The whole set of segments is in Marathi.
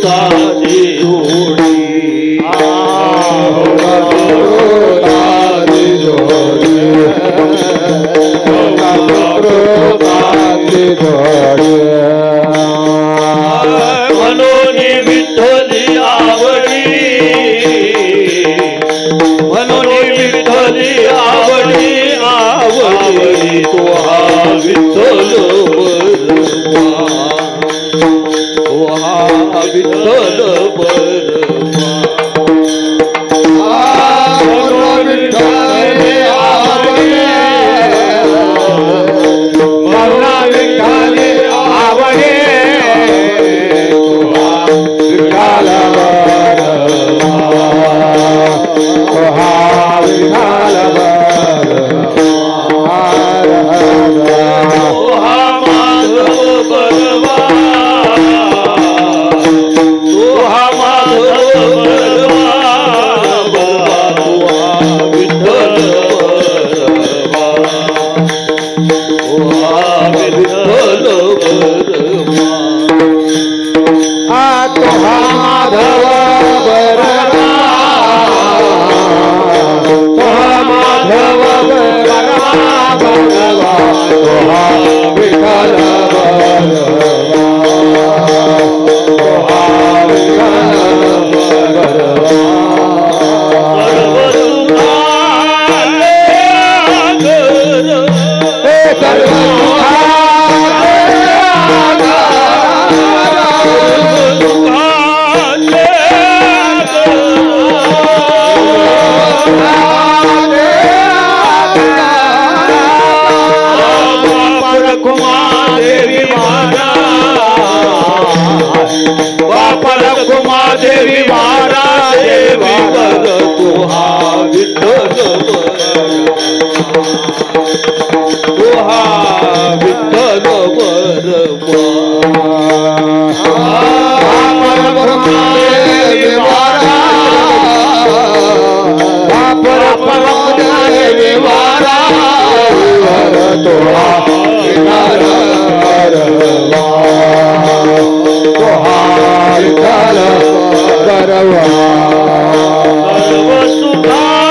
Sutta देवी वारा देवी वर तुहा विठ्ठल तुहा विठ्ठल वर देवी वारा देवी वारा तुहा विठ्ठल करवा सर्व सुखा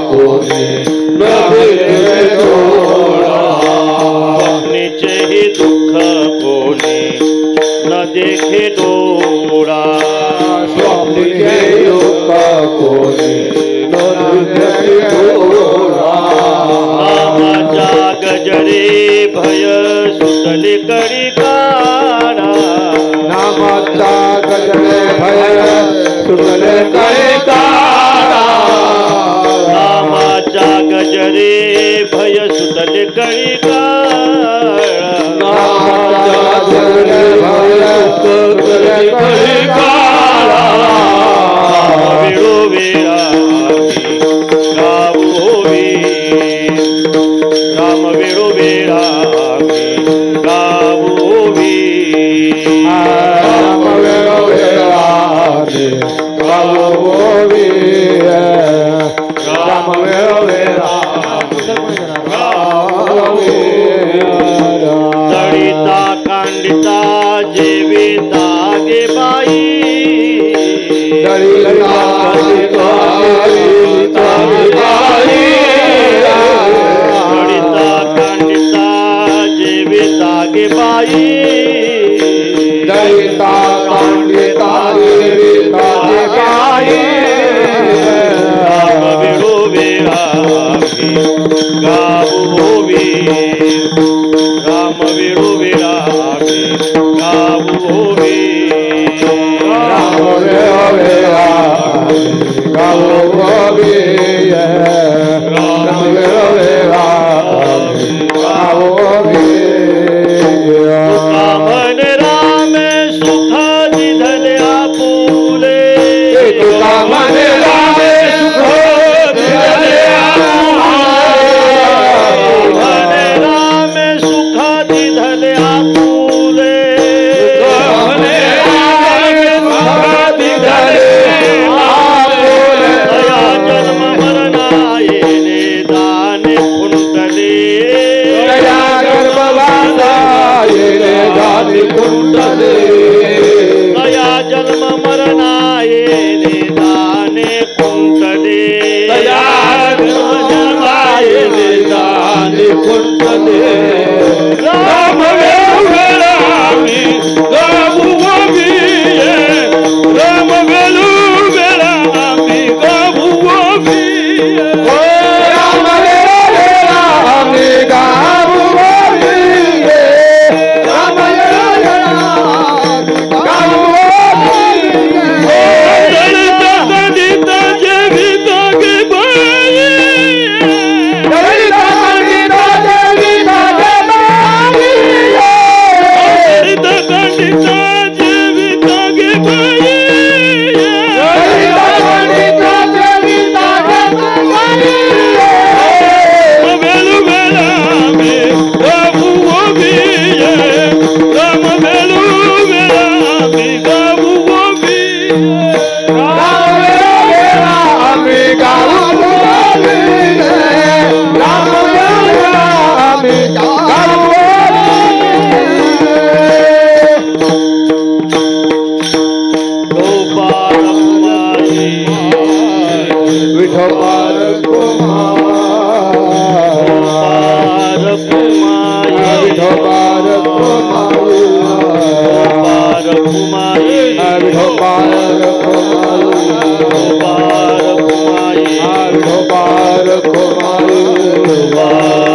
कोणी न नामाचा गजरे भय सुतले कडी काढा नामाचा गजरे भय सुतले कडी काढा नामाचा गजरे भय सुतले कडी काढा नामाचा गजरे भय सुतले कडी काढा वेळो वेळा गावोवी राम वेळो वेळा गावोवी राम वेळो वेळा गावोवी राम वेळो वेळा गावोवी तडिता कांडिता जेविता गे बाई तडिता कांडिता जेविता गे बाई तडिता कांडिता जेविता गे बाई तडिता कांडिता जेविता गे बाई राम वेळो वेळा गावोवी राम वेळो वेळा गावोवी राम वेळो वेळा गावोवी राम वेळो वेळा गावोवी तुका मन राम सुख दिधले आपुले तुका मन राम सुख दिधले मन राम सुख दिधले आपुले दया जन्म मरणायेने दाने कुंटले दया गर्भवासा येणे दानी कुंडले दया जन्म मरणायेने दाने कुंटले दया गर्भवायेने दानी कुंडले राम वेळो आम्ही गावोवी राम वेळो वेळा आम्ही गावोवी राम वेळो वेळा आम्ही गावोवी राम वेळो वेळा गावोवी दलिता दलिता जेविता गे बाई दलिता दलिता जेविता गे बाई दलिता दलिता जेविता गे बाई दलिता दलिता जेविता गे बाई वेळो वेळा आम्ही गावोवी राम वेळो वेळा आम्ही गावोवी राम वेळो वेळा आम्ही गावोवी राम वेळो वेळा आम्ही गावोवी गोपाल कुमारी विठोबार कुमार गोपाल कुमारी विठोबार कुमार गोपाल कुमारी विठोबार कुमार गोपाल कुमारी विठोबार कुमार गोपाल विठोबार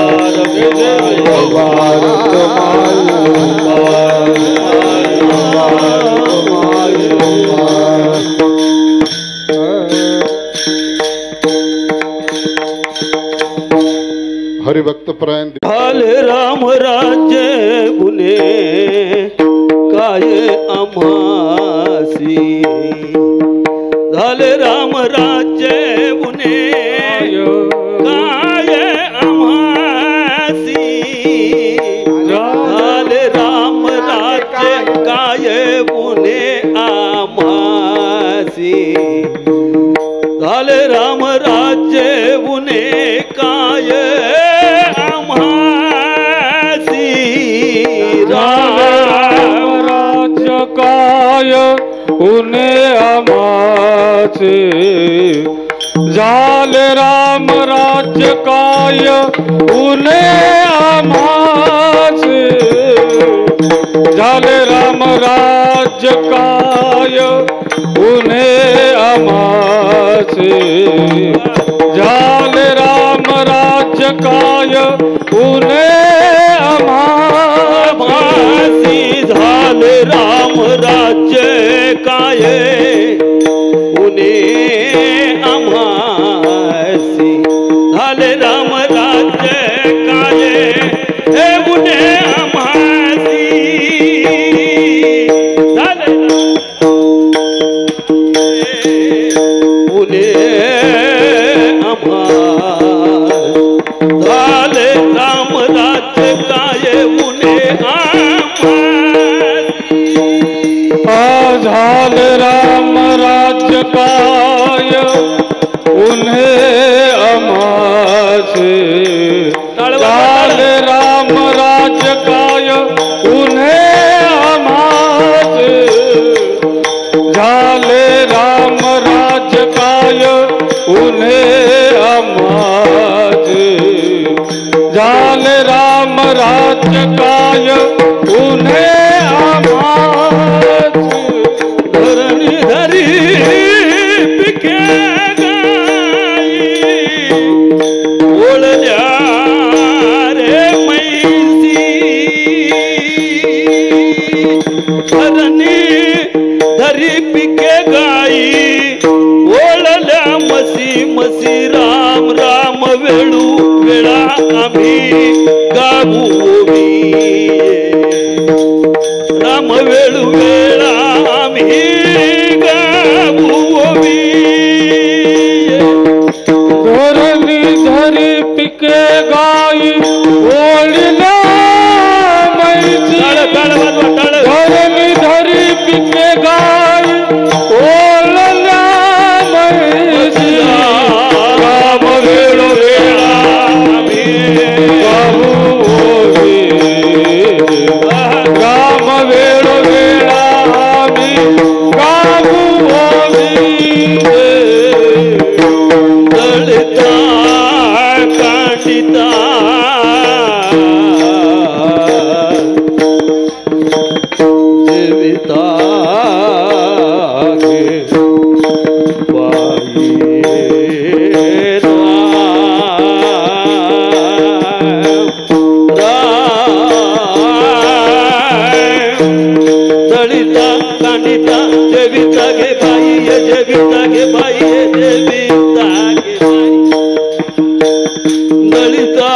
हरिभक्त परायण झाले राम राज्य गुन्हे काय आम्हासी झाले राम राज्य गुन्हे काय आम्हासी झाले राम राज्य काय गुन्हे आम्हासी झाले राम राज्य गुन्हे काय आम्हासी राज्य काय उन्हे आमाचे झाले राम राज्य काय उन्हे आमाचे झाले राम राज्य काय उन्हें अमासे झाल राम राज्य काय उन्हें अमासी झाल राम राज्य काय उन्हें अमासी झाल राम राज्य काय हे उन्हें अमासी झाले राम राज्य काय उन्हें झाल राम राज्य काय उन्हें अमासे झाल राम राज्य काय उन्हें अमासे झाले राम राज्य काय उन्हें अमासे झाले राम राज्य काय उन्हें अमासे धरणी धरी पिके गाई ओळल्या रे मैसी धरणी धरी पिके गाई ओळल्या मसी मसी राम राम वेळू वेळा आम्ही गाऊ राम वेळू वेळा आम्ही गाऊ धरणी धरी पिके गाई ओळल्या मैसी धरणी धरी पिके गाई ओळल्या मैसी राम वेळू वेळा आम्ही गाऊ राम वेळू वेळा आम्ही गाऊ दलिता कांडिता जीविता गे बाई दलिता कांडिता जीविता गे बाई जीविता गे बाई जीविता गे बाई दलिता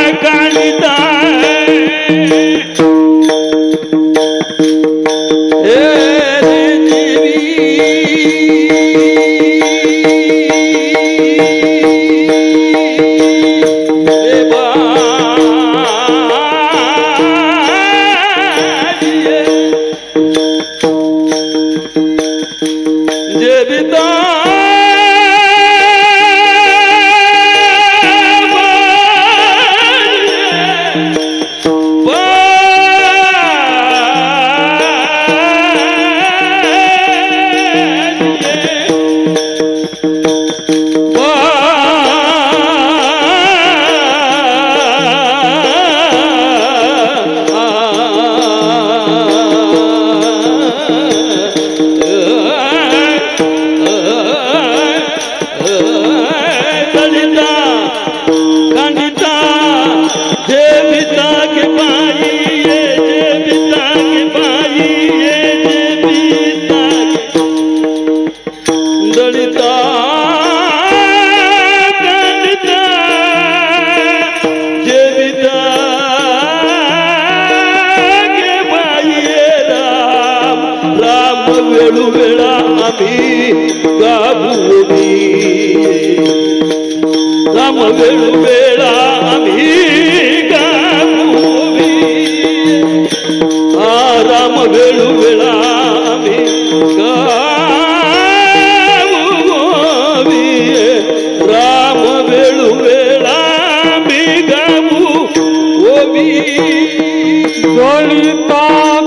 कांडिता हे देवी जीविता वेळू वेळा आम्ही गाऊ राम वेळू वेळा आम्ही गाऊ राम वेळू वेळा आम्ही गाऊ राम वेळू वेळा आम्ही गाऊ दलिता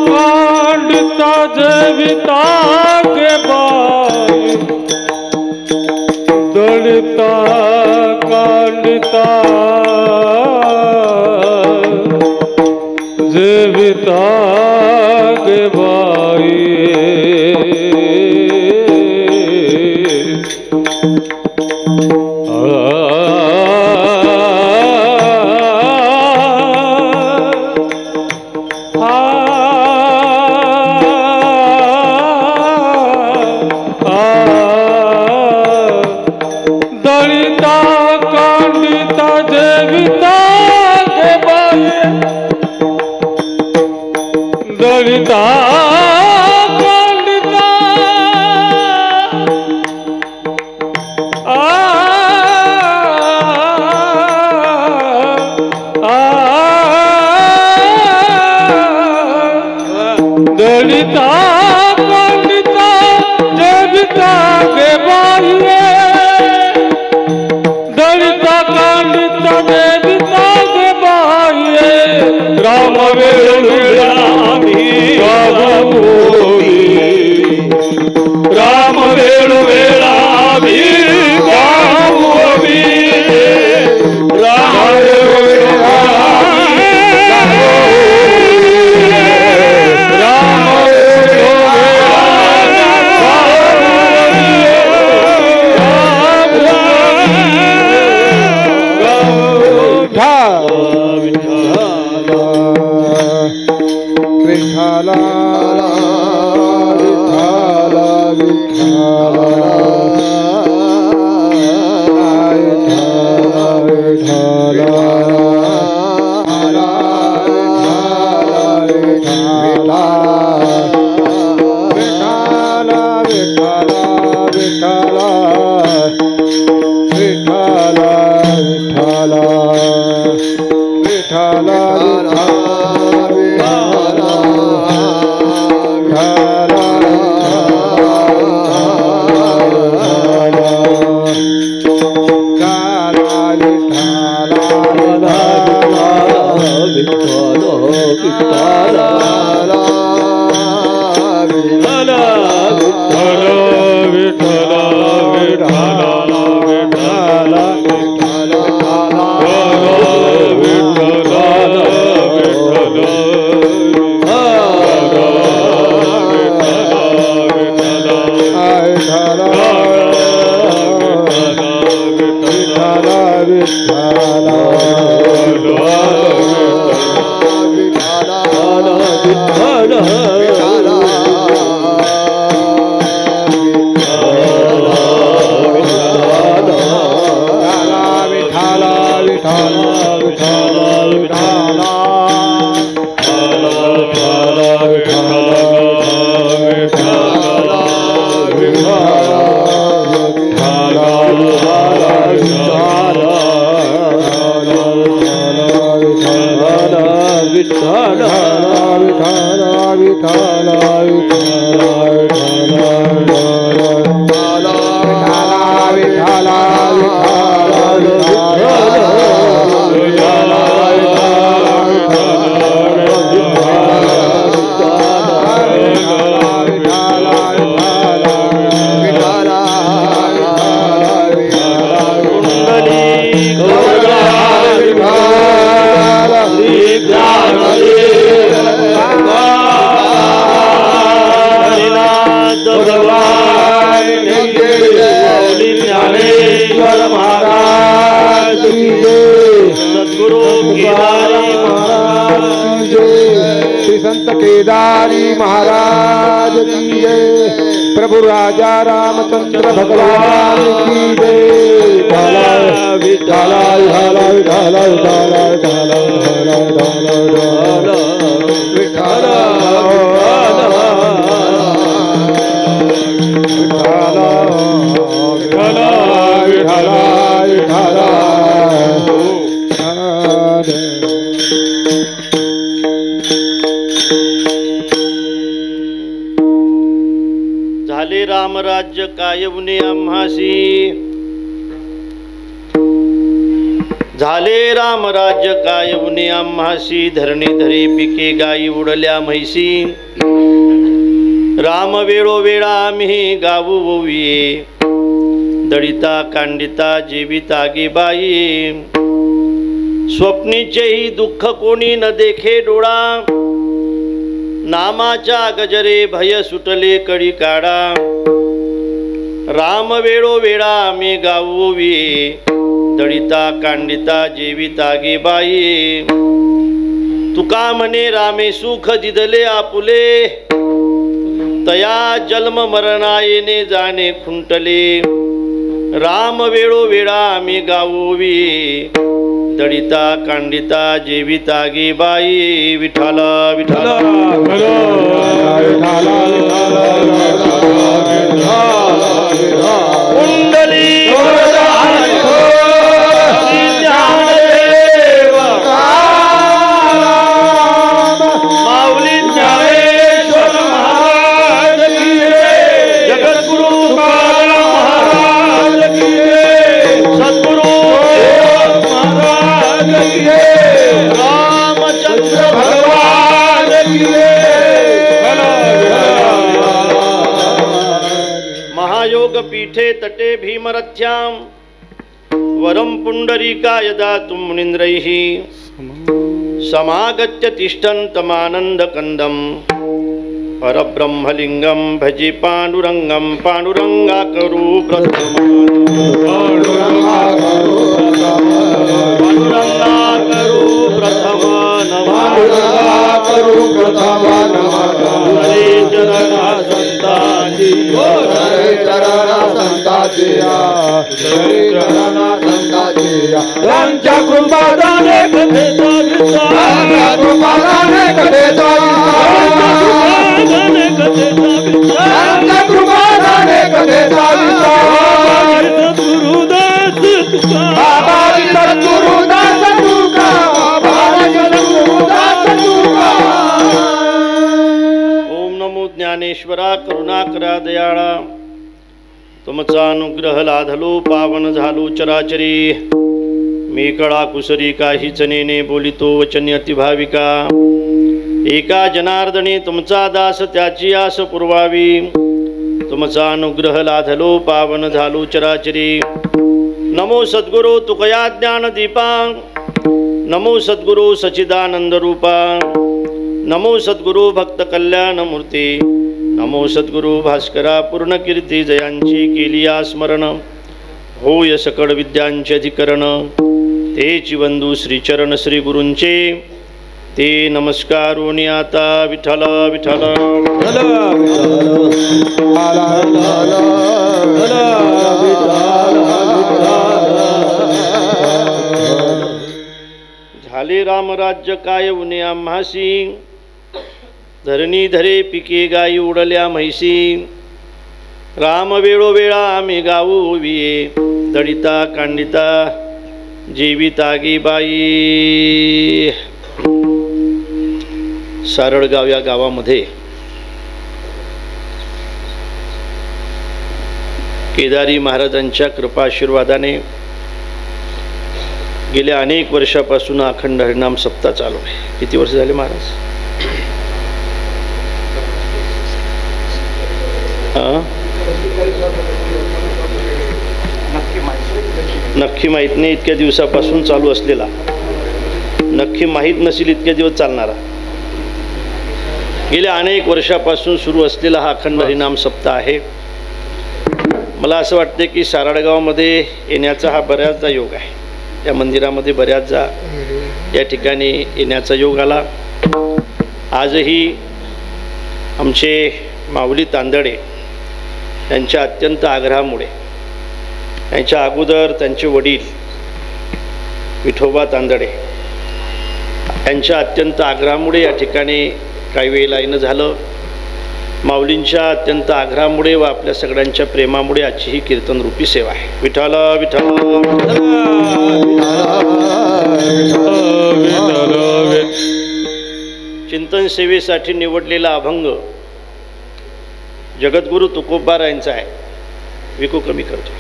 कांडिता जीविता के बाई दलिता कांडिता जीविता के बाई केदारी महाराज की जय। प्रभु राजा रामचंद्र भगवान की जय। ढाला ढाला ढाला ढाला ढाला ढाला ढाला ढाला झाले रामराज्य कायवने आम्हासी, झाले रामराज्य कायवने आम्हासी, धरणी धरे पिके गायी उडल्या म्हैसी, राम वेळोवेळा आम्ही गाऊ ओविये, दळिता कांडिता जीविता गे बाई, स्वप्नीचेही दुःख कोणी न देखे डोळा, नामाच्या गजरे भय सुटले कडी काढा, राम वेळोवेळा आम्ही गावोवी, दळिता कांडिता जीविता गे बाई, तुका म्हणे रामे सुख दिदले आपुले, तया जन्म मरणायेने जाणे खुंटले, राम वेळोवेळा आम्ही गावोवी, दळिता कांडिता जीविता गे बाई, विठाला विठाला कुंडली माऊली ज्ञानेश्वर महाराज की जय, जगद्गुरु महाराज की जय, सद्गुरु महाराज की जय, रामचंद्र भगवान की जय। महायोग पीठे तटे भीमरथ्यां वरं पुंडरीका यदा तुम मुनीन्द्रैः समागत्य तिष्ठन्तमानन्दकन्दं परब्रह्मलिंगं भजि पांडुरंगं, पांडुरंगाकरु प्रथमं, पांडुरंगाकरु प्रथमं, हरे चरण संताजी, हरे चरण संताजी, हरे चरण संताजी, त्यांच्या कृपादाने कथेचा विस्तार, त्यांच्या कृपादाने कथेचा विस्तार, त्यांच्या कृपादाने कथेचा विस्तार, सद्गुरुदास तुका, बाबा सद्गुरुदास तुका, बाबा सद्गुरुदास तुका। ओम नमो ज्ञानेश्वरा करुणाकरा दयाळा, तुमचा अनुग्रह लाधलो पावन झालो चराचरी, मी कळा कुसरी काहीच नेने बोलितो वचनी अतिभाविका, एका जनार्दनी तुमचा दास त्याची आस पुरवावी, तुमचा अनुग्रह लाधलो पावन झालो चराचरी। नमो सद्गुरु तुकया ज्ञान दीपा, नमो सद्गुरु सच्चिदानंद रूपा, नमो सद्गुरु भक्त कल्याण मूर्ती, नमो सद्गुरु भास्करा पूर्ण कीर्ती जयांची केली स्मरण होय सकळ विद्यांचे अधिकरण तेची बंधू श्रीचरण श्री गुरूंचे ते नमस्कारोनी आता विठ्ठल विठ्ठल झाले रामराज्य काय उने आम्हासी धरणी धरे पिके गाई उडल्या म्हैसी राम वेळोवेळा आम्ही गाऊ विये दडिता कांडिता जीवितागी बाई. सारळगाव या गावामध्ये केदारी महाराजांच्या कृपाआशीर्वादाने गेल्या अनेक वर्षापासून अखंड हरिनाम सप्ताह चालू आहे. किती वर्ष झाले महाराज? नक्की माहीत नाही. इतक्या दिवसापासून चालू असलेला, नक्की माहीत नसेल इतक्या दिवस चालणारा, गेल्या अनेक वर्षापासून सुरू असलेला हा अखंड हरिनाम सप्ताह आहे. मला असं वाटते की सारळगावमध्ये येण्याचा हा बऱ्याचदा योग आहे. या मंदिरामध्ये बऱ्याचदा या ठिकाणी येण्याचा योग आला. आजही आमचे माऊली तांदळे यांच्या अत्यंत आग्रहामुळे, यांच्या अगोदर त्यांचे वडील विठोबा तांदळे यांच्या अत्यंत आग्रहामुळे या ठिकाणी काही वेळेला येणं झालं. माऊलींच्या अत्यंत आग्रहामुळे व आपल्या सगळ्यांच्या प्रेमामुळे आजची ही कीर्तनरूपी सेवा आहे. विठ्ठल विठ्ठल चिंतन सेवेसाठी निवडलेला अभंग जगद्गुरु तुकोबारायांचा आहे. विकू कमी करतो.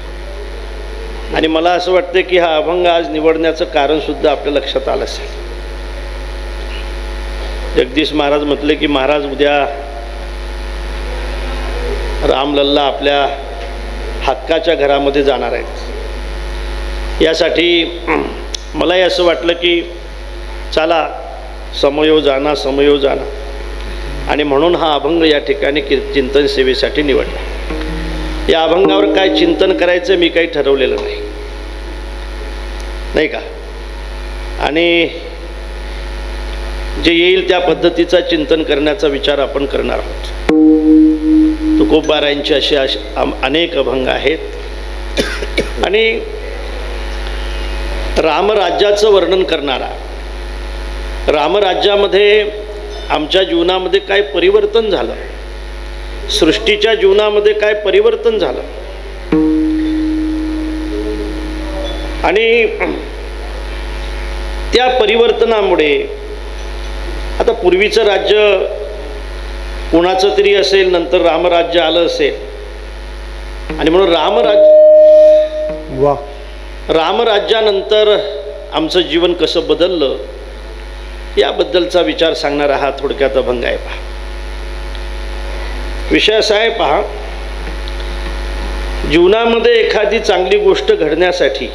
आणि मला असं वाटतं की हा अभंग आज निवडण्याचं कारण सुद्धा आपल्या लक्षात आलं असेल. जगदीश महाराज म्हटले की महाराज उद्या रामलल्ला आपल्या हक्काच्या घरामध्ये जाणार आहेत. यासाठी मलाही असं वाटलं की चला समयो जाना समयो जाना, आणि म्हणून हा अभंग या ठिकाणी चिंतन सेवेसाठी निवडला. या अभंगावर काय चिंतन करायचं मी काही ठरवलेलं नाही का. आणि जे येईल त्या पद्धतीचा चिंतन करण्याचा विचार आपण करणार आहोत. तुकोबारायांचे असे अनेक अभंग आहेत. आणि रामराज्याचं वर्णन करणारा, रामराज्यामध्ये आमच्या जीवनामध्ये काय परिवर्तन झालं, सृष्टीच्या जीवनामध्ये काय परिवर्तन झालं, आणि त्या परिवर्तनामुळे आता पूर्वीचं राज्य कोणाचं तरी असेल, नंतर रामराज्य आलं असेल, आणि म्हणून रामराज्यानंतर आमचं जीवन कसं बदललं याबद्दलचा विचार सांगणारा हा थोडक्यात अभंग आहे. पहा, विषय असा आहे. पहा, जीवनामध्ये एखादी चांगली गोष्ट घडण्यासाठी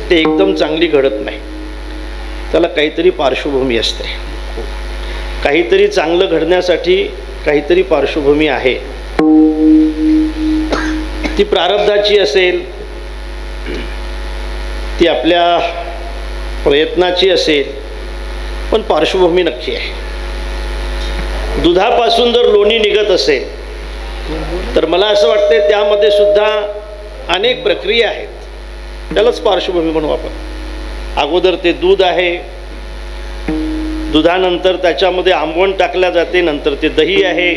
ते एकदम चांगली घडत नाही. त्याला काहीतरी पार्श्वभूमी असते. काहीतरी चांगलं घडण्यासाठी काहीतरी पार्श्वभूमी आहे. ती प्रारब्धाची असेल, ती आपल्या प्रयत्नाची असेल, पण पार्श्वभूमी नक्की आहे. दुधापासून जर लोणी निघत असेल तर मला असं वाटतं त्यामध्ये सुद्धा अनेक प्रक्रिया आहेत. त्यालाच पार्श्वभूमी म्हणू आपण. अगोदर ते दूध आहे, दुधानंतर त्याच्यामध्ये आंबवण टाकल्या जाते, नंतर ते दही आहे,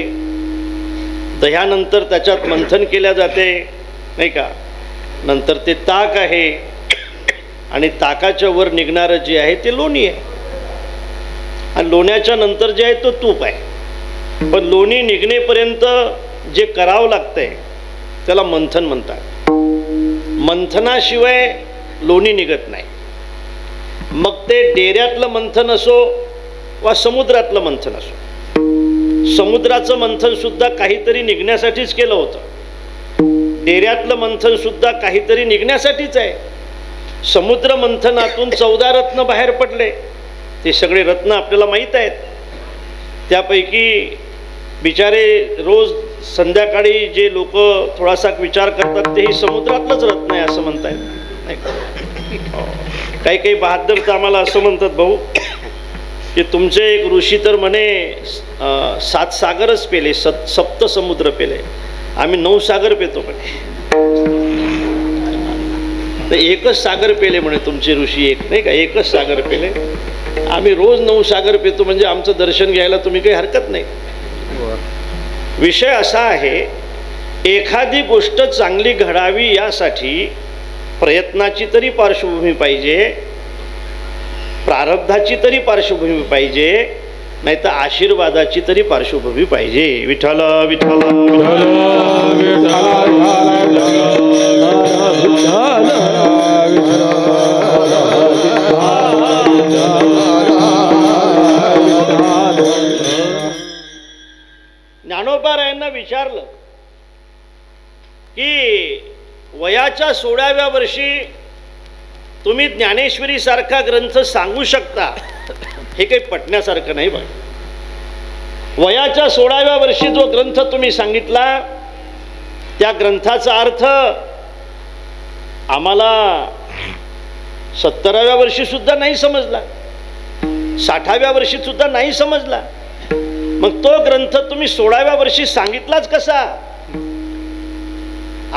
दह्यानंतर त्याच्यात मंथन केल्या जाते, नाही का, नंतर ते ताक आहे, आणि ताकाच्या वर निघणारं जे आहे ते लोणी आहे, आणि लोण्याच्या नंतर जे आहे तो तूप आहे. पण लोणी निघणेपर्यंत जे करावं लागतंय त्याला मंथन म्हणतात. मंथनाशिवाय लोणी निघत नाही. मग ते डेऱ्यातलं मंथन असो वा समुद्रातलं मंथन असो. समुद्राचं मंथन सुद्धा काहीतरी निघण्यासाठीच केलं होतं. डेऱ्यातलं मंथन सुद्धा काहीतरी निघण्यासाठीच आहे. समुद्र मंथनातून 14 रत्न बाहेर पडले. ते सगळे रत्न आपल्याला माहीत आहेत. त्यापैकी बिचारे रोज संध्याकाळी जे लोक थोडासा विचार करतात तेही समुद्रातलंच रत्न आहे असं म्हणतायत, नाही का? काही काही बहादर तर आम्हाला असं म्हणतात, भाऊ की तुमचे एक ऋषी तर म्हणे 7 सागरच पेले, 7 समुद्र पेले, आम्ही 9 सागर पेतो म्हणे. तर एकच सागर पेले म्हणे तुमचे ऋषी, एक नाही का, एकच सागर पेले. आम्ही रोज 9 सागर पेतो, म्हणजे आमचं दर्शन घ्यायला तुम्ही काही हरकत नाही. विषय असा आहे, एखादी गोष्ट चांगली घडावी यासाठी प्रयत्नाची तरी पार्श्वभूमी पाहिजे, प्रारब्धाची तरी पार्श्वभूमी पाहिजे, नाही तर आशीर्वादाची तरी पार्श्वभूमी पाहिजे. विठ्ठल विठ्ठल ज्ञानोबारायांना विचारलं की वयाच्या 16व्या वर्षी तुम्ही ज्ञानेश्वरी सारखा ग्रंथ सांगू शकता, हे काही पटण्यासारखं नाही. बघ, वयाच्या 16व्या वर्षी जो ग्रंथ तुम्ही सांगितला त्या ग्रंथाचा अर्थ आम्हाला 70व्या वर्षी सुद्धा नाही समजला, 60व्या वर्षी सुद्धा नाही समजला. मग तो ग्रंथ तुम्ही 16व्या वर्षी सांगितलाच कसा?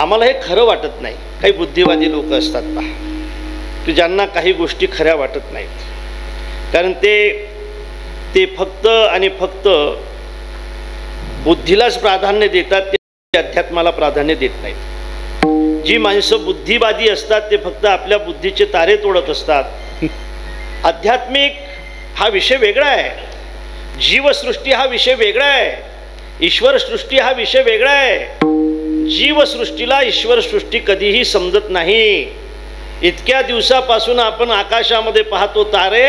आम्हाला हे खरं वाटत नाही. काही बुद्धिवादी लोक असतात पहा, की ज्यांना काही गोष्टी खऱ्या वाटत नाहीत, कारण ते फक्त आणि फक्त बुद्धीलाच प्राधान्य देतात, ते अध्यात्माला प्राधान्य देत नाहीत. जी माणसं बुद्धिवादी असतात ते फक्त आपल्या बुद्धीचे तारे तोडत असतात. आध्यात्मिक हा विषय वेगळा आहे, जीवसृष्टी हा विषय वेगळा आहे, ईश्वर सृष्टी हा विषय वेगळा आहे. जीवसृष्टीला ईश्वर सृष्टी कधीही समजत नाही. इतक्या दिवसापासून आपण आकाशामध्ये पाहतो तारे,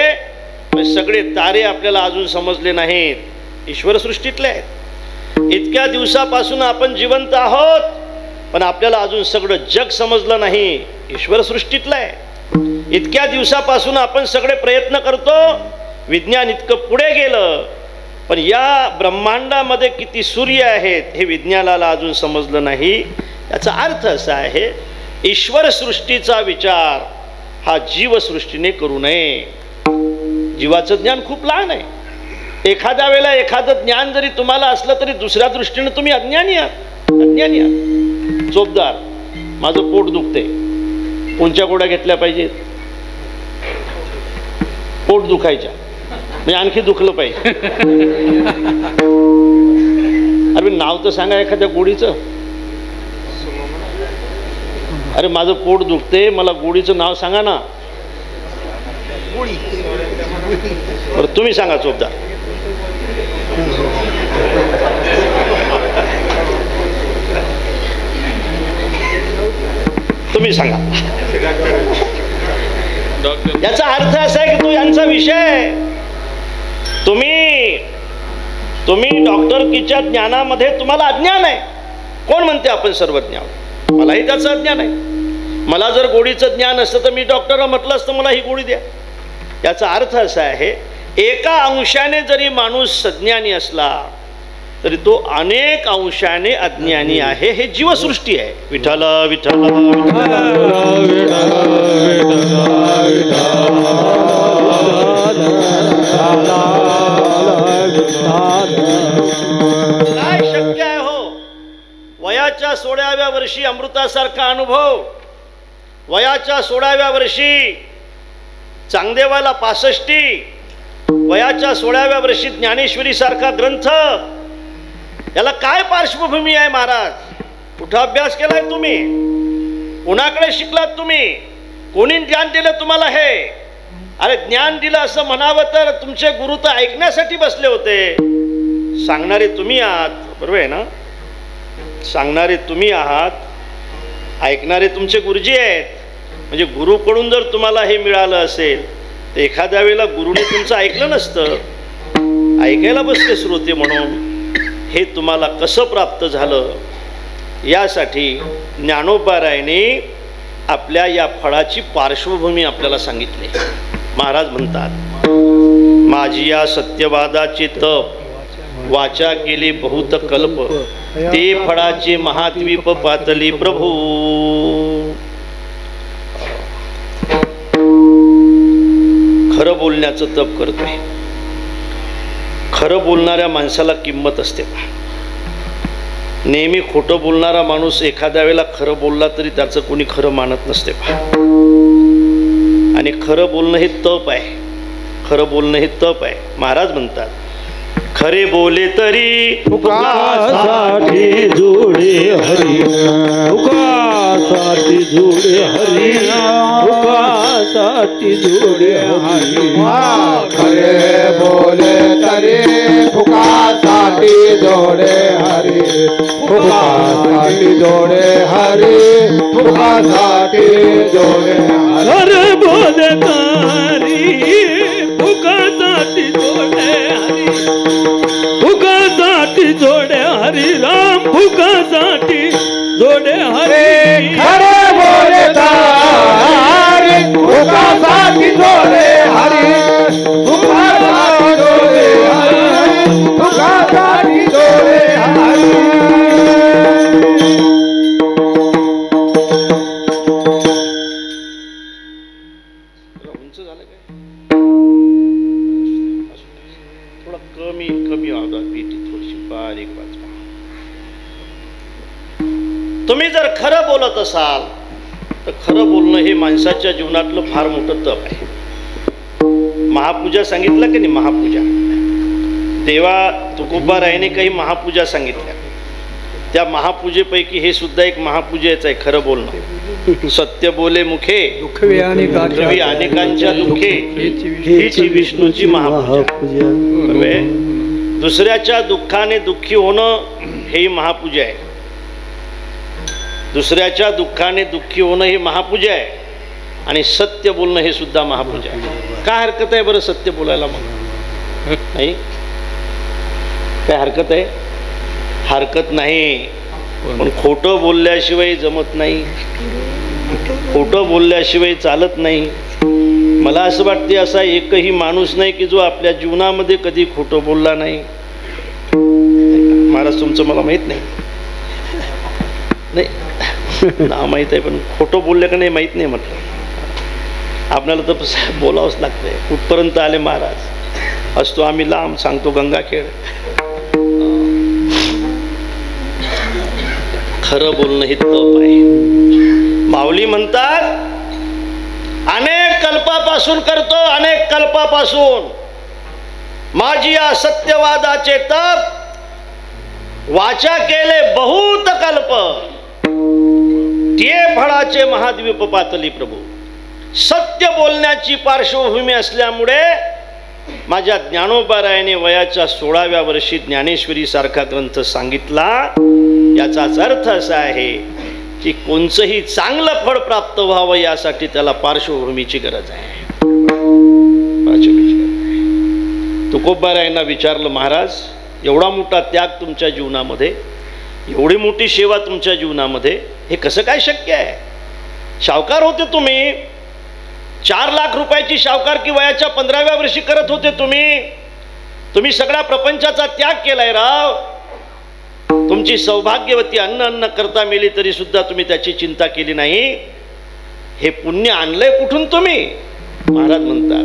सगळे तारे आपल्याला अजून समजले नाहीत, ईश्वर सृष्टीतले आहेत. इतक्या दिवसापासून आपण जिवंत आहोत, पण आपल्याला अजून सगळं जग समजलं नाही, ईश्वर सृष्टीतलं आहे. इतक्या दिवसापासून आपण सगळे प्रयत्न करतो, विज्ञान इतकं पुढे गेलं, पण या ब्रह्मांडामध्ये किती सूर्य आहेत हे विज्ञानाला अजून समजलं नाही. याचा अर्थ असा आहे, ईश्वर सृष्टीचा विचार हा जीवसृष्टीने करू नये. जीवाचं ज्ञान खूप लहान आहे. एखाद्या वेळेला एखादं ज्ञान जरी तुम्हाला असलं तरी दुसऱ्या दृष्टीने तुम्ही अज्ञानी आहात, अज्ञानी आहात. चोपदार, माझं पोट दुखते, कोणत्या गोळ्या घेतल्या पाहिजेत? पोट दुखायच्या, म्हणजे आणखी दुखलं पाहिजे. अरे नाव तर सांगा एखाद्या गोळीचं. अरे माझं पोट दुखते, मला गोळीचं नाव सांगा ना. बरं तुम्ही सांगा चोपदार. तुम्ही सांगा. याचा अर्थ असा आहे की तो यांचा विषय. तुम्ही डॉक्टरकीच्या ज्ञानामध्ये तुम्हाला अज्ञान आहे. कोण म्हणते आपण सर्वज्ञ आहोत? मलाही त्याचं अज्ञान आहे. मला जर गोळीचं ज्ञान असतं तर मी डॉक्टरला म्हटलं असतं मला ही गोळी द्या. याचा अर्थ असा आहे, एका अंशाने जरी माणूस सज्ञानी असला तरी तो अनेक अंशाने अज्ञानी आहे. हे जीवसृष्टी आहे. विठ्ठल विठ्ठल काय शक्य आहे हो? वयाच्या 16व्या वर्षी अमृतासारखा अनुभव, वयाच्या 16व्या वर्षी चांगदेवाला 65, वयाच्या 16व्या वर्षी ज्ञानेश्वरी सारखा ग्रंथ. याला काय पार्श्वभूमी आहे महाराज? कुठं अभ्यास केलाय तुम्ही? कुणाकडे शिकलात तुम्ही? कोणी ज्ञान दिलं तुम्हाला हे? अरे ज्ञान दिलं असं म्हणावं तर तुमचे गुरु तर ऐकण्यासाठी बसले होते. सांगणारे तुम्ही आहात, बरोबर आहे ना? सांगणारे तुम्ही आहात, ऐकणारे तुमचे गुरुजी आहेत. म्हणजे गुरुकडून जर तुम्हाला हे मिळालं असेल तर एखाद्या वेळेला गुरुने तुमचं ऐकलं नसतं, ऐकायला बसले श्रोते म्हणून. हे तुम्हाला कसं प्राप्त झालं यासाठी ज्ञानोबारायाने आपल्या या फळाची पार्श्वभूमी आपल्याला सांगितली. महाराज म्हणतात, माझी या सत्यवादाची तप वाचा केले बहुत कल्प ते फळाचे महाद्वीप पातली प्रभू. खरं बोलण्याचं तप करतोय. खरं बोलणाऱ्या माणसाला किंमत असते. नेहमी खोटं बोलणारा माणूस एखाद्या वेळेला खरं बोलला तरी त्याचं कोणी खरं मानत नसते. आणि खरं बोलणं हे तप आहे. खरं बोलणं हे तप आहे. महाराज म्हणतात खरे बोले तरी फुकासाठी जोडे हरी, फुकासाठी जोडे हरी, फुकासाठी जोडे हरी. खरे बोले तरी फुकासाठी जोडे हरी, फुकासाठी जोडे हरी, फुकासाठी जोडे हरी. खरे बोले तरी फुकासाठी जोडे हरी, फुकासाठी जोडे हरी राम, फुकासाठी जोडे हरी. खरे बोले तरी फुकासाठी जोडे हरी, फुकासाठी जोडे हरी, फुकासाठी जोडे हरी. उंच झालं काय? थोडा कमी कमी आवाजात पेटी थोडीशी बारीक वाजवा. तुम्ही जर खरं बोलत असाल तर खरं बोलणं हे माणसाच्या जीवनातलं फार मोठं तप आहे. महापूजा सांगितलं की नाही? महापूजा देवा तुकोबारायाने काही महापूजा सांगितल्या. त्या महापूजेपैकी हे सुद्धा एक महापूजेच आहे. खरं बोलणं. सत्य बोले मुखे दुःखवी अनेकांच्या दुःखे हीच विष्णूची महापूजा. दुसऱ्याच्या दुःखाने दुःखी होणं हे महापूजा आहे. दुसऱ्याच्या दुःखाने दुःखी होणं ही महापूजा आहे. आणि सत्य बोलणं हे सुद्धा महापूजा आहे. काय हरकत आहे बरं सत्य बोलायला? मग नाही काय हरकत आहे? हरकत नाही. पण खोटं बोलल्याशिवाय जमत नाही. खोटं बोलल्याशिवाय चालत नाही. मला असं वाटते असा एकही माणूस नाही की जो आपल्या जीवनामध्ये कधी खोटं बोलला नाही. महाराज तुमचं मला माहित नाही. नाव माहित आहे पण खोटं बोलले का नाही माहित नाही. म्हटलं आपल्याला तर बोलावंच लागतंय. कुठपर्यंत आले महाराज? असतो आम्ही लांब, सांगतो गंगाखेड. खरं बोलणं हे तप आहे. माऊली म्हणतात अनेक कल्पापासून करतो, अनेक कल्पापासून माझी या सत्यवादाचे तप वाचा केले बहुत कल्प ते फळाचे महाद्वीप पातली प्रभू. सत्य बोलण्याची पार्श्वभूमी असल्यामुळे माझ्या ज्ञानोबारायाने वयाच्या 16व्या वर्षी ज्ञानेश्वरी सारखा ग्रंथ सांगितला. याचाच अर्थ असा आहे की कोणचंही चांगलं फळ प्राप्त व्हावं यासाठी त्याला पार्श्वभूमीची गरज आहे. तुकोबारायांना विचारलं महाराज एवढा मोठा त्याग तुमच्या जीवनामध्ये, एवढी मोठी सेवा तुमच्या जीवनामध्ये, हे कसं काय शक्य आहे? सावकार होते तुम्ही, 4 लाख रुपयाची सावकारकी वयाच्या 15व्या वर्षी करत होते तुम्ही सगळ्या प्रपंचाचा त्याग केलाय राव. तुमची सौभाग्यवती अन्न करता मेली तरी सुद्धा तुम्ही त्याची चिंता केली नाही. हे पुण्य आणलंय कुठून तुम्ही? महाराज म्हणतात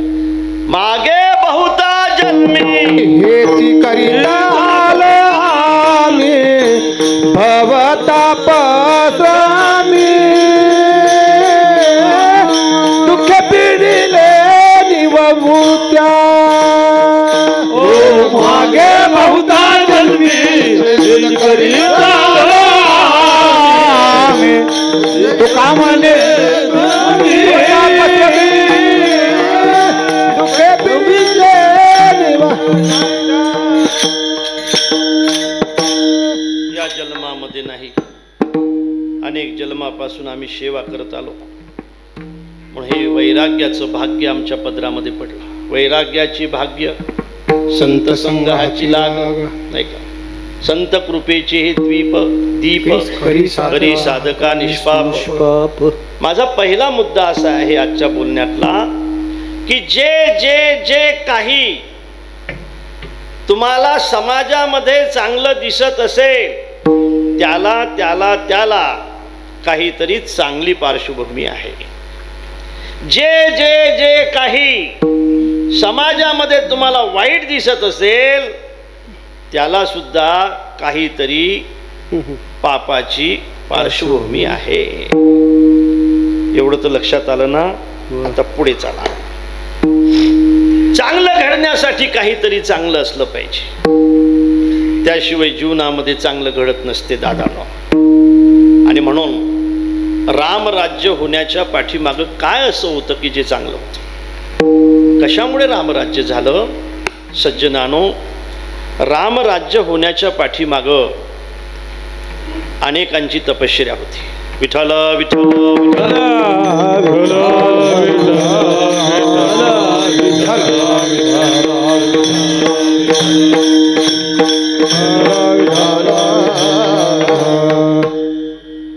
मागे बहुता जन्मी हेची करिता आलो आम्ही भवताप स्वामी. दुःख पिडिले निवभूत्या मागे बहुता जन्मी हेची करिता आम्ही तुका म्हणे या जन्मामध्ये नाही अनेक जन्मापासून आम्ही सेवा करत आलो. म्हणून हे वैराग्याचं भाग्य आमच्या पदरामध्ये पडलं. वैराग्याची भाग्य संत संघाची लाग नाही का? संत कृपेचे हे दीप हरी साधका निष्पाप. माझा पहिला मुद्दा असा आहे आजच्या बोलण्यातला की जे जे जे काही तुम्हाला समाजामध्ये चांगलं दिसत असेल त्याला त्याला त्याला काहीतरी चांगली पार्श्वभूमी आहे. जे जे जे काही समाजामध्ये तुम्हाला वाईट दिसत असेल त्याला सुद्धा काहीतरी पापाची पार्श्वभूमी आहे. एवढं तर लक्षात आलं ना. आता पुढे चला. चांगलं घडण्यासाठी काहीतरी चांगलं असलं पाहिजे, त्याशिवाय जीवनामध्ये चांगलं घडत नसते दादानो. आणि म्हणून रामराज्य होण्याच्या पाठीमागं काय असं होतं की जे चांगलं होतं? कशामुळे रामराज्य झालं? सज्जनानो, रामराज्य होण्याच्या पाठीमागं अनेकांची तपश्चर्या होती. विठ्ठल विठ्ठल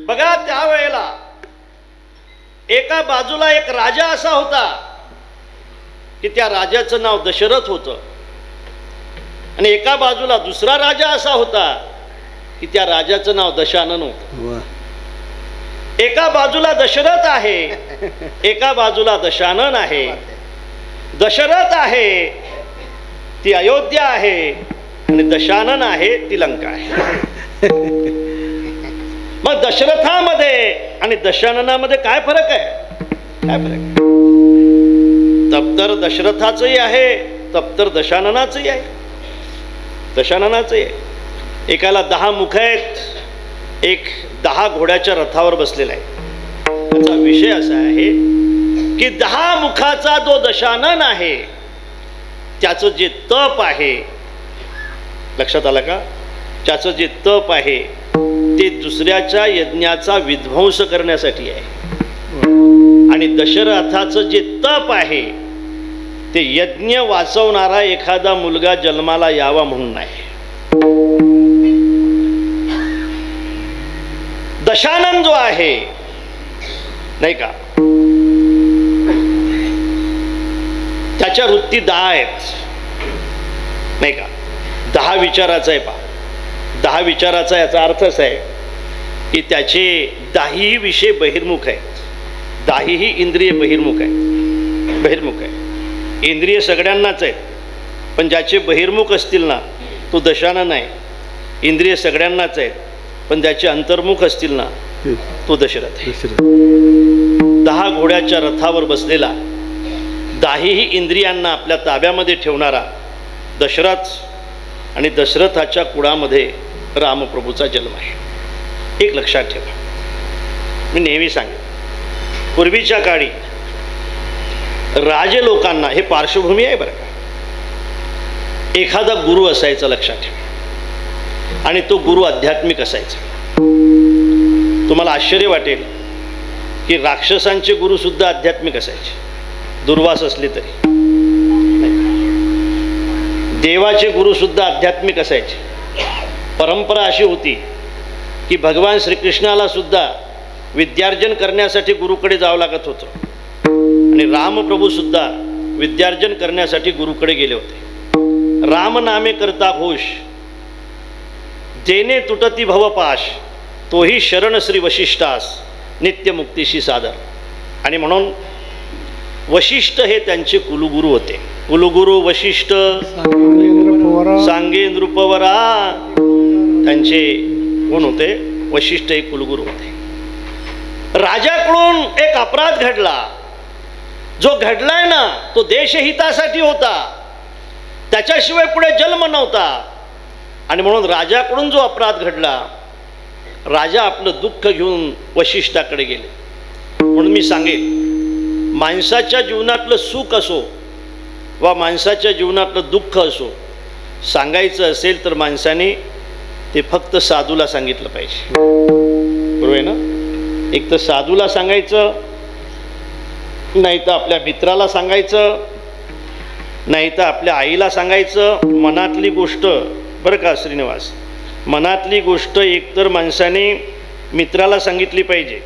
बघा, त्यावेळेला एका बाजूला एक राजा असा होता की त्या राजाचं नाव दशरथ होतं, आणि एका बाजूला दुसरा राजा असा होता की त्या राजाचं नाव दशानन होतं. एका बाजूला दशरथ आहे, एका बाजूला दशानन आहे. दशरथ आहे ती अयोध्या आहे, आणि दशानन आहे ती लंका आहे. मग दशरथामध्ये आणि दशाननामध्ये काय फरक आहे? काय फरक आहे? तप तर दशरथाचंही आहे, तप तर दशाननाचंही आहे. दशाननाचंही आहे. एकाला 10 मुख आहेत, एक 10 घोड्याच्या रथावर बसलेला आहे. त्याचा विषय असा आहे की 10 मुखाचा जो दशानन आहे त्याचं जे तप आहे, लक्षात आलं का? त्याचं जे तप आहे ते दुसऱ्याच्या यज्ञाचा विध्वंस करण्यासाठी आहे, आणि दशरथाचं जे तप आहे ते यज्ञ वाचवणारा एखादा मुलगा जन्माला यावा म्हणून आहे. दशानन जो आहे नाही का, त्याच्या वृत्ती 10 आहेत नाही का. 10 विचाराचा आहे पा. 10 विचाराचा याचा अर्थ असा आहे की त्याचे 10ही विषय बहिर्मुख आहेत, 10ही इंद्रिय बहिर्मुख आहे. इंद्रिय सगळ्यांनाच आहेत, पण ज्याचे बहिर्मुख असतील ना तो दशानन आहे. इंद्रिय सगळ्यांनाच आहेत, पण ज्याचे अंतर्मुख असतील ना तो दशरथ आहे. 10 घोड्याच्या रथावर बसलेला, 10ही इंद्रियांना आपल्या ताब्यामध्ये ठेवणारा दशरथ, आणि दशरथाच्या कुळामध्ये रामप्रभूचा जन्म आहे. एक लक्षात ठेवा, मी नेहमी सांगेन, पूर्वीच्या काळी राजे लोकांना, हे पार्श्वभूमी आहे बरं का, एखादा गुरु असायचा लक्षात ठेवा, आणि तो गुरु आध्यात्मिक असायचा. तुम्हाला आश्चर्य वाटेल की राक्षसांचे गुरु सुद्धा आध्यात्मिक असायचे, दुर्वास असले तरी. देवाचे गुरु सुद्धा आध्यात्मिक असायचे. परंपरा अशी होती की भगवान श्रीकृष्णाला सुद्धा विद्यार्जन करण्यासाठी गुरुकडे जावं लागत होतं, आणि रामप्रभू सुद्धा विद्यार्जन करण्यासाठी गुरुकडे गेले होते. राम नामे करता घोष, जेने तुटती भवपाश, तोही शरण श्री वशिष्ठास, नित्य मुक्तीशी सादर. आणि म्हणून वशिष्ठ हे त्यांचे कुलगुरू होते. कुलगुरू वशिष्ठ सांगे नृपवरा, त्यांचे कोण होते? वशिष्ठ हे कुलगुरू होते. राजाकडून एक अपराध घडला, जो घडलाय ना तो देशहितासाठी होता, त्याच्याशिवाय पुढे जन्म नव्हता. आणि म्हणून राजाकडून जो अपराध घडला, राजा आपलं दुःख घेऊन वशिष्ठाकडे गेले. म्हणून मी सांगेन, माणसाच्या जीवनातलं सुख असो वा माणसाच्या जीवनातलं दुःख असो, सांगायचं असेल तर माणसाने ते फक्त साधूला सांगितलं पाहिजे. बरोबर आहे ना? एक तर साधूला सांगायचं, नाही तर आपल्या मित्राला सांगायचं, नाही तर आपल्या आईला सांगायचं. मनातली गोष्ट, बरं का श्रीनिवास, मनातली गोष्ट एकतर माणसाने मित्राला सांगितली पाहिजे,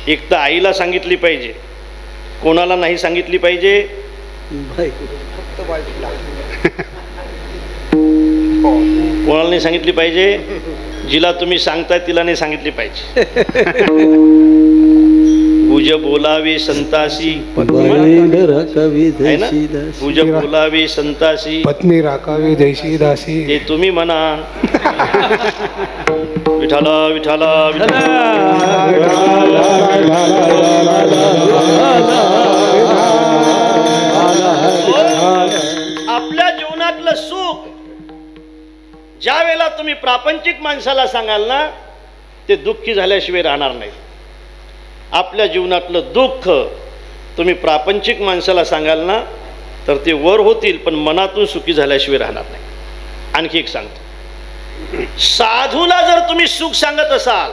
एक तर आईला सांगितली पाहिजे. कोणाला नाही सांगितली पाहिजे? कोणाला नाही सांगितली पाहिजे? जिला तुम्ही सांगताय तिला नाही सांगितली पाहिजे. भुज बोलावे संतासी आहे ना, भुज बोलावे संतासी पत्नी राखावी जैशी दासी. ते तुम्ही म्हणा. विठाला विठाला आपल्या जीवनातलं सुख ज्या वेळेला तुम्ही प्रापंचिक माणसाला सांगाल ना, ते दुःखी झाल्याशिवाय राहणार नाही. आपल्या जीवनातलं दुःख तुम्ही प्रापंचिक माणसाला सांगाल ना, तर ते वर होतील, पण मनातून सुखी झाल्याशिवाय राहणार नाही. आणखी एक सांगतो, साधूला जर तुम्ही सुख सांगत असाल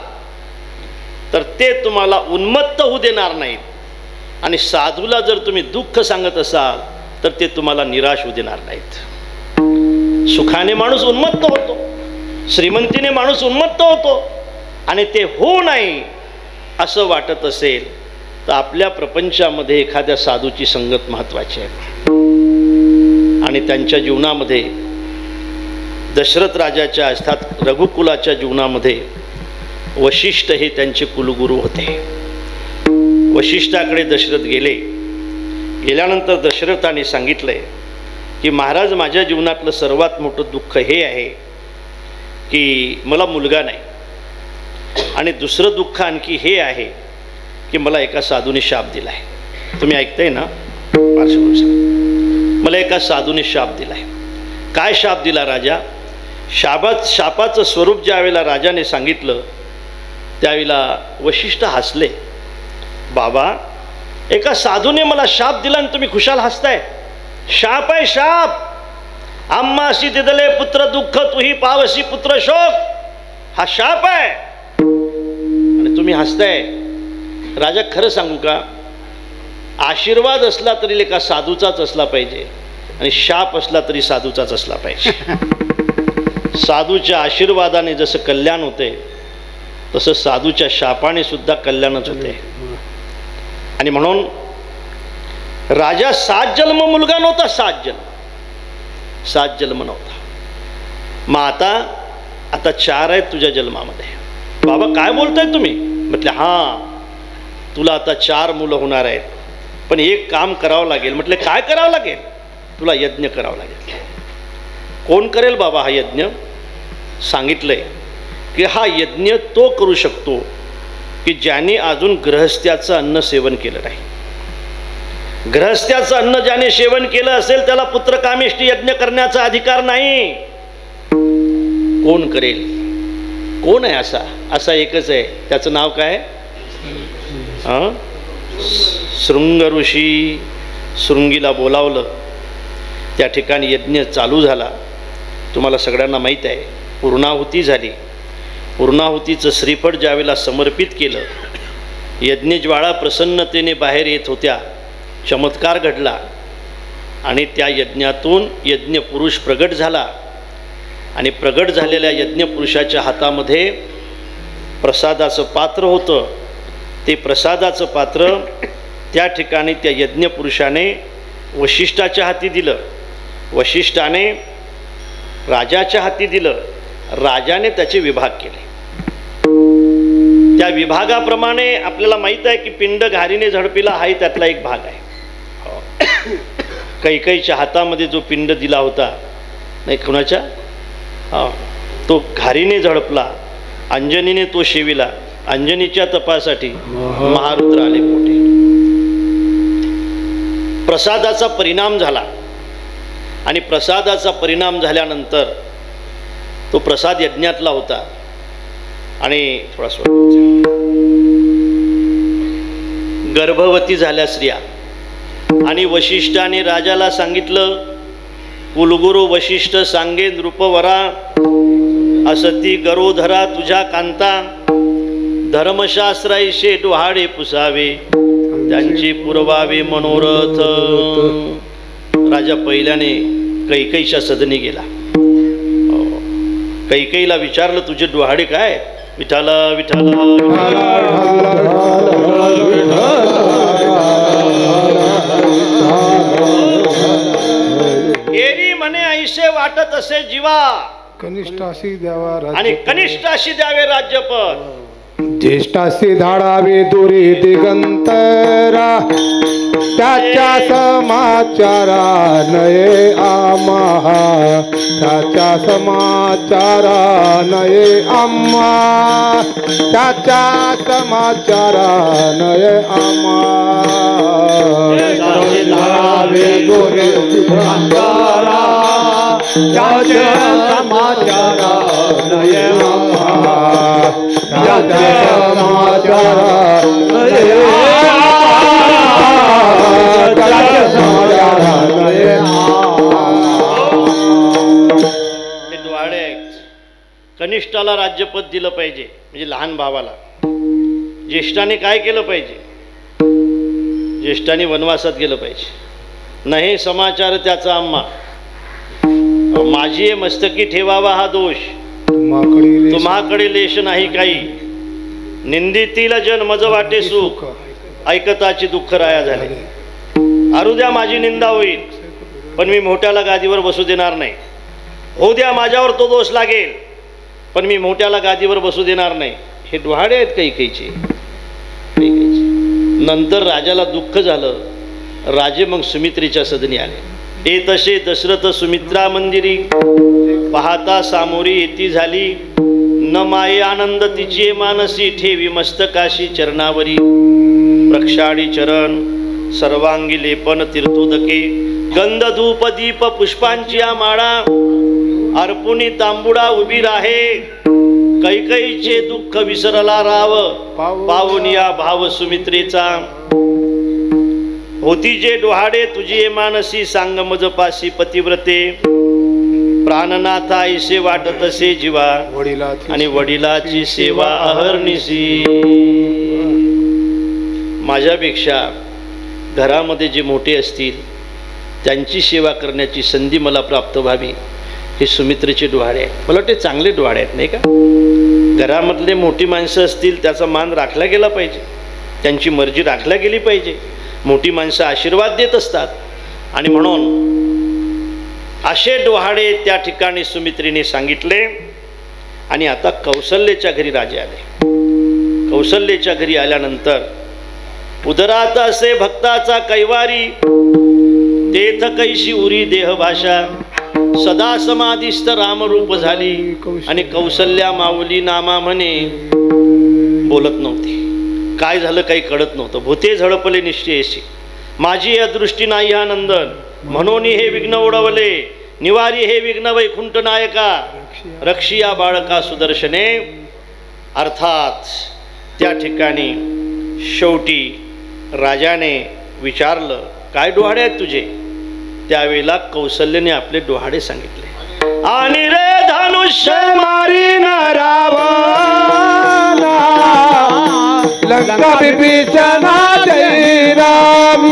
तर ते तुम्हाला उन्मत्त होऊ देणार नाहीत, आणि साधूला जर तुम्ही दुःख सांगत असाल तर ते तुम्हाला निराश होऊ देणार नाहीत. सुखाने माणूस उन्मत्त होतो, श्रीमंतीने माणूस उन्मत्त होतो, आणि ते होऊ नाही असं वाटत असेल तर आपल्या प्रपंचामध्ये एखाद्या साधूची संगत महत्त्वाची आहे. आणि त्यांच्या जीवनामध्ये दशरथ राजाच्या अर्थात रघुकुलाच्या जीवनामध्ये वशिष्ठ हे त्यांचे कुलगुरू होते. वशिष्ठाकडे दशरथ गेल्यानंतर दशरथाने सांगितलंय की महाराज, माझ्या जीवनातलं सर्वात मोठं दुःख हे आहे की मला मुलगा नाही, आणि दुसरं दुःख आणखी हे आहे की मला एका साधूने शाप दिला आहे. तुम्ही ऐकताय ना? मला एका साधूने शाप दिला आहे. काय शाप दिला राजा? शापाचं स्वरूप ज्या वेळेला राजाने सांगितलं त्यावेळेला वशिष्ठ हसले. बाबा, एका साधूने मला शाप दिला आणि तुम्ही खुशाल हसताय? शाप आहे शाप. आम्हासी दिदले पुत्र दुःख, तुही पावसी पुत्र शोक. हा शाप आहे आणि तुम्ही हसताय. राजा, खरं सांगू का, आशीर्वाद असला तरी एका साधूचाच असला पाहिजे, आणि शाप असला तरी साधूचाच असला पाहिजे. साधूच्या आशीर्वादाने जसं कल्याण होते तसं साधूच्या शापाने सुद्धा कल्याणच होते. आणि म्हणून राजा 7 जन्म मुलगा नव्हता, 7 जन्म नव्हता. मग आता 4 आहेत तुझ्या जन्मामध्ये. बाबा, काय बोलताय तुम्ही? म्हटले, हां, तुला आता 4 मुलं होणार आहेत, पण एक काम करावं लागेल. म्हटले, काय करावं लागेल? तुला यज्ञ करावं लागेल. कोण करेल बाबा हा यज्ञ? सांगितलंय की हा यज्ञ तो करू शकतो की ज्याने अजून गृहस्थ्याचं अन्न सेवन केलं नाही. गृहस्थ्याचं अन्न ज्याने सेवन केलं असेल त्याला पुत्रकामेष्टी यज्ञ करण्याचा अधिकार नाही. कोण करेल? कोण आहे असा एकच आहे. त्याचं नाव काय? शृंग ऋषी. शृंगीला बोलावलं, त्या ठिकाणी यज्ञ चालू झाला. तुम्हाला सगळ्यांना माहीत आहे, पूर्णाहुती झाली. पूर्णाहुतीचं श्रीफळ ज्यावेळेला समर्पित केलं, यज्ञज्वाळा प्रसन्नतेने बाहेर येत होत्या. चमत्कार घडला आणि त्या यज्ञातून यज्ञपुरुष प्रगट झाला. आणि प्रगट झालेल्या यज्ञपुरुषाच्या हातामध्ये प्रसादाचं पात्र होतं. ते प्रसादाचं पात्र त्या ठिकाणी त्या यज्ञपुरुषाने वशिष्ठाच्या हाती दिलं. वशिष्ठाने राजाच्या हाती दिलं. राजाने त्याचे विभाग केले. त्या विभागाप्रमाणे आपल्याला माहीत आहे की पिंड घारीने झडपिला हाही त्यातला एक भाग आहे. कैकेयीच्या हातामध्ये जो पिंड दिला होता, नाही कुणाच्या, तो घारीने झडपला. अंजनीने तो शेविला. अंजनीच्या तपासाठी महारुद्र आले मोठे. प्रसादाचा परिणाम झाला, आणि प्रसादाचा परिणाम झाल्यानंतर तो प्रसाद यज्ञातला होता. आणि थोडा गर्भवती झाल्या स्त्रिया, आणि वशिष्ठाने राजाला सांगितलं, कुलगुरू वशिष्ठ सांगे नृपवरा, असती गरोधरा तुझ्या कांता, धर्मशास्त्राईशे डोहाळे पुसावे, त्यांची पुरवावे मनोरथ. राजा पहिल्याने कैकेयीच्या सदनी गेला. कैकेयीला विचारलं, तुझे डोहाळे काय? विठाला विठाला. एरी म्हणे ऐसे वाटत असे जीवा, कनिष्ठासी द्यावा आणि राज्य कनिष्ठाशी द्यावे राज्यपद. ज्येष्ठासी धाडावे दुरी दिगंतरा त्याच्या समाचारा नये आम्हा त्याच्या समाचारा नये आम्हा त्याच्या समाचारा नये आम्हा धाडावे दुरी दिगंतरा त्याच्या समाचारा नये आम्हा त्याच्या समाचारा नये कनिष्ठाला राज्यपद दिलं पाहिजे म्हणजे लहान भावाला. ज्येष्ठाने काय केलं पाहिजे? ज्येष्ठाने वनवासात गेलं पाहिजे. नाही समाचार त्याचा आम्हा माझी मस्तकी ठेवावा हा दोष तुम्हाकडे लेश नाही काही. निंदितील जन मज वाटे सुख ऐकताची दुःख राया झाले. अरू द्या माझी निंदा होईल पण मी मोठ्याला गादीवर बसू देणार नाही. होऊ द्या माझ्यावर तो दोष लागेल पण मी मोठ्याला गादीवर बसू देणार नाही. हे डोहाळे आहेत कैकेयचे. नंतर राजाला दुःख झालं. राजे मग सुमित्रेच्या सदनी आले. ए तसे दशरथ सुमित्रा मंदिरी पाहता सामोरी येती झाली. न माये आनंद तिचे मानसी ठेवी मस्तकाशी चरणावरी. प्रक्षाळी चरण सर्वांगी लेपन तीर्थोदके गंध धूप दीप पुष्पांची माळा अर्पुनी तांबुडा उभी राहे. कैकईचे दुःख विसरला राव पाहून या भाव सुमित्रेचा. होती जे डोहाडे तुझी मानसी सांग मज पासी पतिव्रते. प्राणनाथा ऐसे वाटत असे जीवा आणि वडिलाची सेवा अहर्निशी. माझ्यापेक्षा घरामध्ये जे मोठे असतील त्यांची सेवा करण्याची संधी मला प्राप्त व्हावी हे सुमित्रेचे डोहाळे आहेत. मला वाटते चांगले डोहाळे आहेत नाही का? घरामधले मोठी माणसं असतील त्याचा मान राखला गेला पाहिजे. त्यांची मर्जी राखल्या गेली पाहिजे. मोठी माणसं आशीर्वाद देत असतात आणि म्हणून असे डोहाळे त्या ठिकाणी सुमित्रेने सांगितले. आणि आता कौसल्याच्या घरी राजे आले. कौसल्याच्या घरी आल्यानंतर उदरात असे भक्ताचा कैवारी तेथ कैशी उरी देहभाषा. सदा समाधिस्थ रामरूप झाली आणि कौसल्या माऊली नामा म्हणे. बोलत नव्हती. काय झालं काही कळत नव्हतं. भूते झळपले निश्चयशी माझी अदृष्टी नाही हा नंदन. म्हणून हे विघ्न उडवले निवारी हे विघ्न वैकुंठ नायका. रक्षिया बाळका सुदर्शने. अर्थात त्या ठिकाणी शेवटी राजाने विचारलं काय डोहाडे आहेत तुझे? त्यावेळेला कौसल्याने आपले डोहाडे सांगितले. आणि रे धनुष्य मारी रावणा लंका बिभीषणा जय राम.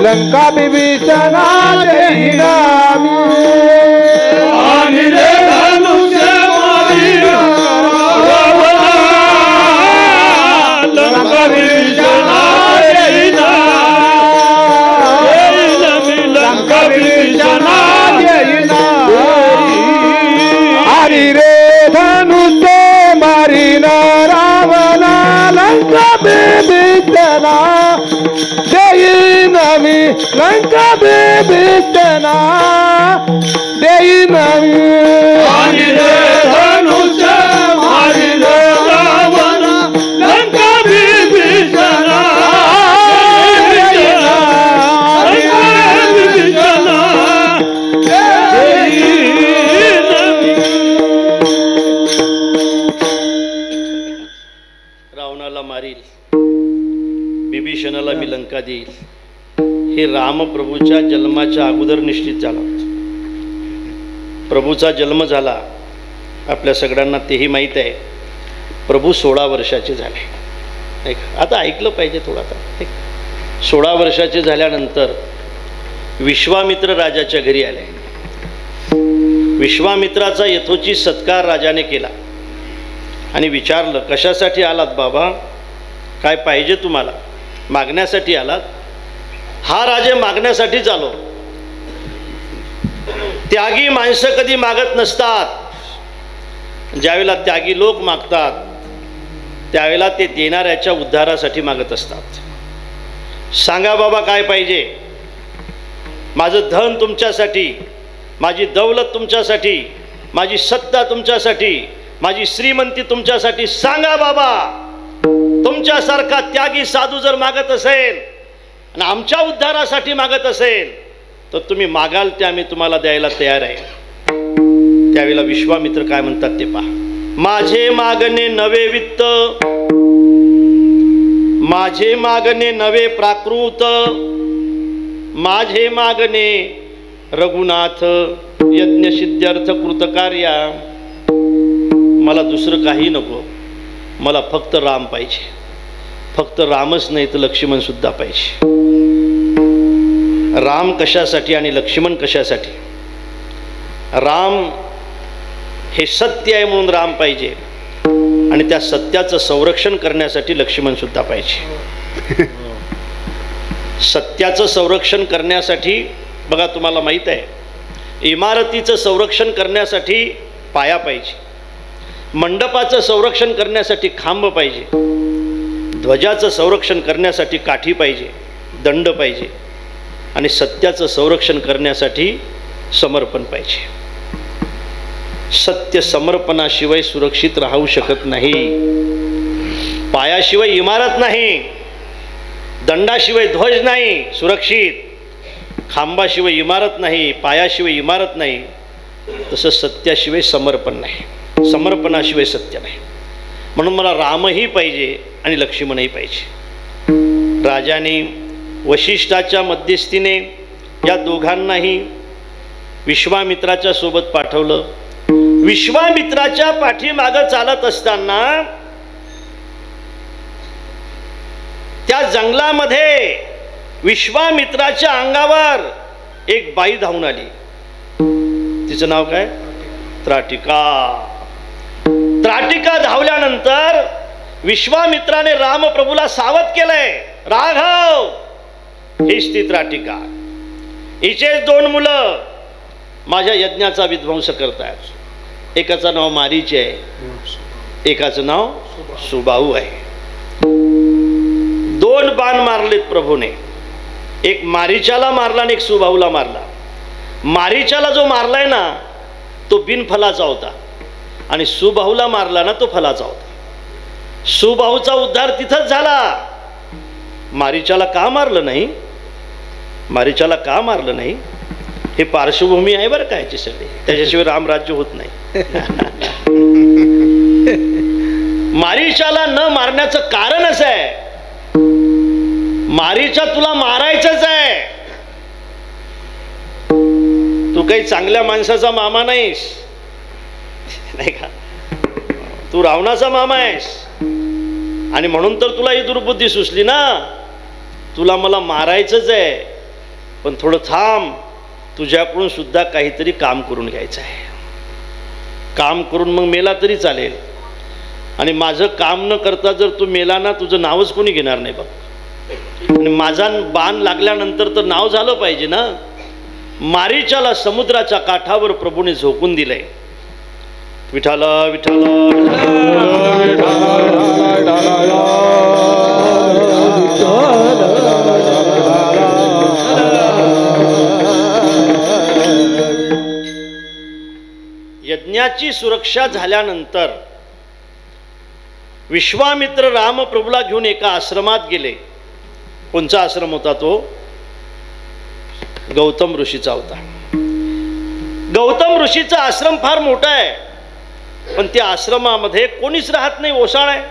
लंका बिभीषणा जय राम. आणि रे धनुष्य मारी रावणा लंका बिभीषणा जय लंका बिभीषणा जय. हरी रे धनुष्य मारी रावणा लंका बिभीषणा जय नमी. लंका बिभीषणा जय नमी. आणि रे धनुष्य मारी रावणा लंका बिभीषणा रावणाला मारील बिभीषणाला मी लंका देईल हे रामप्रभूच्या जन्माच्या अगोदर निश्चित झाला होता. प्रभूचा जन्म झाला आपल्या सगळ्यांना तेही माहीत आहे. प्रभू 16 वर्षाचे झाले नाही का? आता ऐकलं पाहिजे थोडा. 16 वर्षाचे झाल्यानंतर विश्वामित्र राजाच्या घरी आले. विश्वामित्राचा यथोचित सत्कार राजाने केला आणि विचारलं कशासाठी आलात बाबा? काय पाहिजे तुम्हाला? मागण्यासाठी आलात? हा राजे मागण्यासाठीच आलो. त्यागी माणसं कधी मागत नसतात. ज्यावेळेला त्यागी लोक मागतात त्यावेळेला ते देणाऱ्याच्या उद्धारासाठी मागत असतात. सांगा बाबा काय पाहिजे? माझं धन तुमच्यासाठी, माझी दौलत तुमच्यासाठी, माझी सत्ता तुमच्यासाठी, माझी श्रीमंती तुमच्यासाठी. सांगा बाबा. तुमच्यासारखा त्यागी साधू जर मागत असेल आणि आमच्या उद्धारासाठी मागत असेल तर तुम्ही मागाल ते आम्ही तुम्हाला द्यायला तयार आहे. त्यावेळेला विश्वामित्र काय म्हणतात ते पहा. माझे मागणे नवे वित्त, माझे मागणे नवे प्राकृत, माझे मागणे रघुनाथ यज्ञ सिद्ध्यर्थ कृतकार्या. मला दुसरं काही नको, मला फक्त राम पाहिजे. फक्त रामच नाही तर लक्ष्मण सुद्धा पाहिजे. राम कशासाठी आणि लक्ष्मण कशासाठी? राम हे सत्य आहे म्हणून राम पाहिजे आणि त्या सत्याचं संरक्षण करण्यासाठी लक्ष्मण सुद्धा पाहिजे. सत्याचं संरक्षण करण्यासाठी बघा तुम्हाला माहीत आहे इमारतीचं संरक्षण करण्यासाठी पाया पाहिजे, मंडपाचं संरक्षण करण्यासाठी खांब पाहिजे, ध्वजाचं संरक्षण करण्यासाठी काठी पाहिजे, दंड पाहिजे आणि सत्याचं संरक्षण करण्यासाठी समर्पण पाहिजे. सत्य समर्पणाशिवाय सुरक्षित राहू शकत नाही. पायाशिवाय इमारत नाही, दंडाशिवाय ध्वज नाही सुरक्षित, खांबाशिवाय इमारत नाही, पायाशिवाय इमारत नाही. तसं सत्याशिवाय समर्पण नाही, समर्पणाशिवाय सत्य नाही. म्हणून मला रामही पाहिजे आणि लक्ष्मणही पाहिजे. राजाने वशिष्ठाच्या मध्यस्थीने या दोघांनाही विश्वामित्राच्या सोबत पाठवलं. विश्वामित्राच्या पाठीमागं चालत असताना त्या जंगलामध्ये विश्वामित्राच्या अंगावर एक बाई धावून आली. तिचं नाव काय? त्राटिका. त्राटिका धावल्यानंतर विश्वामित्राने रामप्रभूला सावध केलंय. राघव, हीच ती त्राटिका. हिचे दोन मुलं माझ्या यज्ञाचा विध्वंस करतायत. एकाचं नाव मारीच आहे, एकाचं नाव सुबाहू आहे. दोन बाण मारलेत प्रभूने. एक मारीचाला मारला आणि एक सुबाहूला मारला. मारीचाला जो मारलाय ना तो बिनफलाचा होता आणि सुबाहूला मारला ना तो फलाचा होता. सुबाहूचा उद्धार तिथंच झाला. मारीचाला का मारलं नाही? मारीचाला का मारलं नाही हे पार्श्वभूमी आहे बरं का याची सगळी. त्याच्याशिवाय रामराज्य होत नाही. मारीचाला न मारण्याचं कारण असं आहे, मारीचा तुला मारायचंच आहे. तू काही चांगल्या माणसाचा मामा नाहीस, नाही का? तू रावणाचा मामा आहेस आणि म्हणून तर तुला ही दुर्बुद्धी सुचली ना. तुला मला मारायचंच आहे, पण थोडं थांब, तुझ्याकडून सुद्धा काहीतरी काम करून घ्यायचं आहे. काम करून मग मेला तरी चालेल, आणि माझं काम न करता जर तू मेला ना तुझं नावच कोणी घेणार नाही बघ. आणि माझा बाण लागल्यानंतर तर नाव झालं पाहिजे ना. मारीचाला समुद्राच्या काठावर प्रभूने झोकून दिलंय. विठाल विठाल यज्ञाची सुरक्षा झाल्यानंतर विश्वामित्र रामप्रभूला घेऊन एका आश्रमात गेले. कोणचा आश्रम होता तो? गौतम ऋषीचा होता. गौतम ऋषीचा आश्रम फार मोठा आहे, पण त्या आश्रमामध्ये कोणीच राहत नाही, ओसाळ आहे.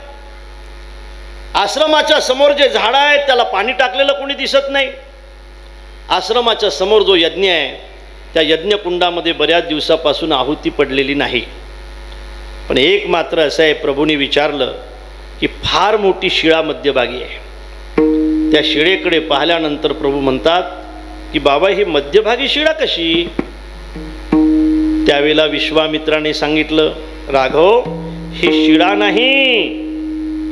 आश्रमाच्या समोर जे झाड आहे त्याला पाणी टाकलेलं कोणी दिसत नाही. आश्रमाच्या समोर जो यज्ञ आहे त्या यज्ञकुंडामध्ये बऱ्याच दिवसापासून आहुती पडलेली नाही. पण एक मात्र असं आहे, प्रभूंनी विचारलं की फार मोठी शिळा मध्यभागी आहे. त्या शिळेकडे पाहिल्यानंतर प्रभू म्हणतात की बाबा ही मध्यभागी शिळा कशी? त्यावेळेला विश्वामित्राने सांगितलं, राघव ही शिळा नाही,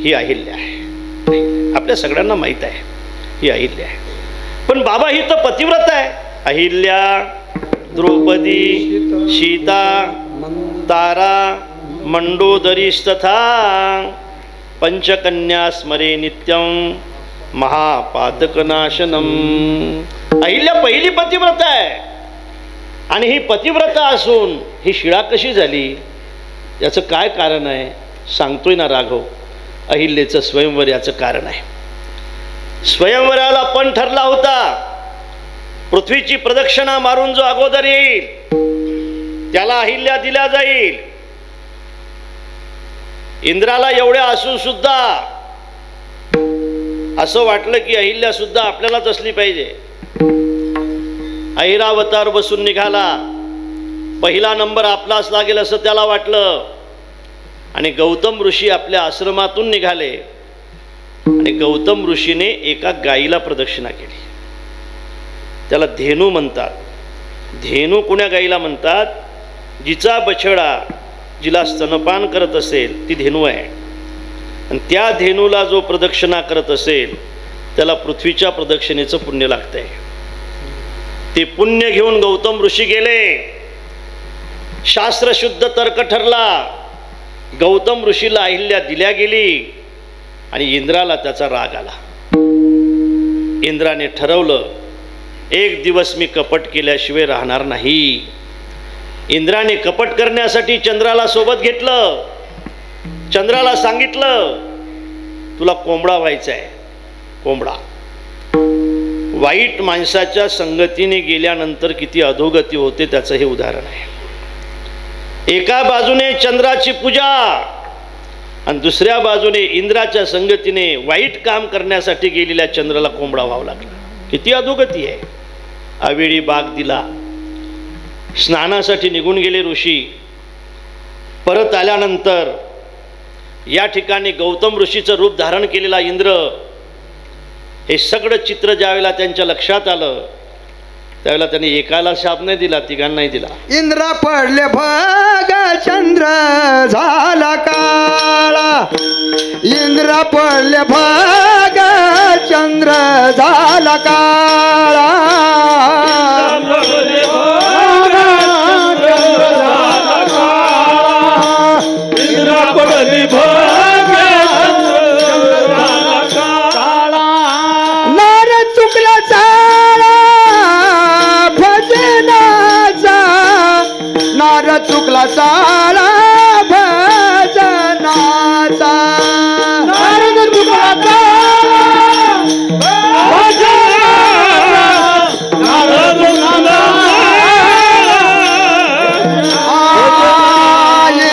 ही अहिल्या आहे. आपल्या सगळ्यांना माहीत आहे ही अहिल्या आहे. पण बाबा ही तर पतिव्रत आहे. अहिल्या द्रौपदी सीता तारा मंडोदरीस्तथा पंचकन्या स्मरे नित्यं महापातकनाशनम. अहिल्या पहिली पतिव्रता आहे आणि ही पतिव्रता असून ही शिळा कशी झाली याचं काय कारण आहे सांगतोय ना राघव. अहिल्याचं स्वयंवर याचं कारण आहे. स्वयंवराला पण ठरला होता. पृथ्वीची प्रदक्षिणा मारून जो अगोदर येईल त्याला अहिल्या दिल्या जाईल. इंद्राला एवढ्या असून सुद्धा असं वाटलं की अहिल्या सुद्धा आपल्यालाच असली पाहिजे. ऐरावतार बसून निघाला. पहिला नंबर आपलाच लागेल असं त्याला वाटलं आणि गौतम ऋषी आपल्या आश्रमातून निघाले आणि गौतम ऋषीने एका गाईला प्रदक्षिणा केली. त्याला धेनू म्हणतात. धेनू कोण्या गाईला म्हणतात? जिचा बछडा जिला स्तनपान करत असेल ती धेनू आहे. आणि त्या धेनूला जो प्रदक्षिणा करत असेल त्याला पृथ्वीच्या प्रदक्षिणेचं पुण्य लागतंय. ते पुण्य घेऊन गौतम ऋषी गेले. शास्त्रशुद्ध तर्क ठरला. गौतम ऋषीला अहिल्या दिल्या गेली आणि इंद्राला त्याचा राग आला. इंद्राने ठरवलं एक दिवस मी कपट केल्याशिवाय राहणार नाही. इंद्राने कपट करण्यासाठी चंद्राला सोबत घेतलं. चंद्राला सांगितलं तुला कोंबडा व्हायचा आहे. कोंबडा. वाईट माणसाच्या संगतीने गेल्यानंतर किती अधोगती होते त्याचं हे उदाहरण आहे. एका बाजूने चंद्राची पूजा आणि दुसऱ्या बाजूने इंद्राच्या संगतीने वाईट काम करण्यासाठी गेलेल्या चंद्राला कोंबडा व्हावं लागला. किती अधोगती आहे. अवेळी बाग दिला. स्नानासाठी निघून गेले ऋषी. परत आल्यानंतर या ठिकाणी गौतम ऋषीचं रूप धारण केलेला इंद्र हे सगळं चित्र ज्यावेळेला त्यांच्या लक्षात आलं त्यावेळेला त्यांनी एकाला शाप नाही दिला, तिघांनाही दिला. इंद्र पडले भग चंद्र झाला काळा. इंद्र पडले भग चंद्र झाला काळा. चुकला चाळा भजनाचा. नारद चुकला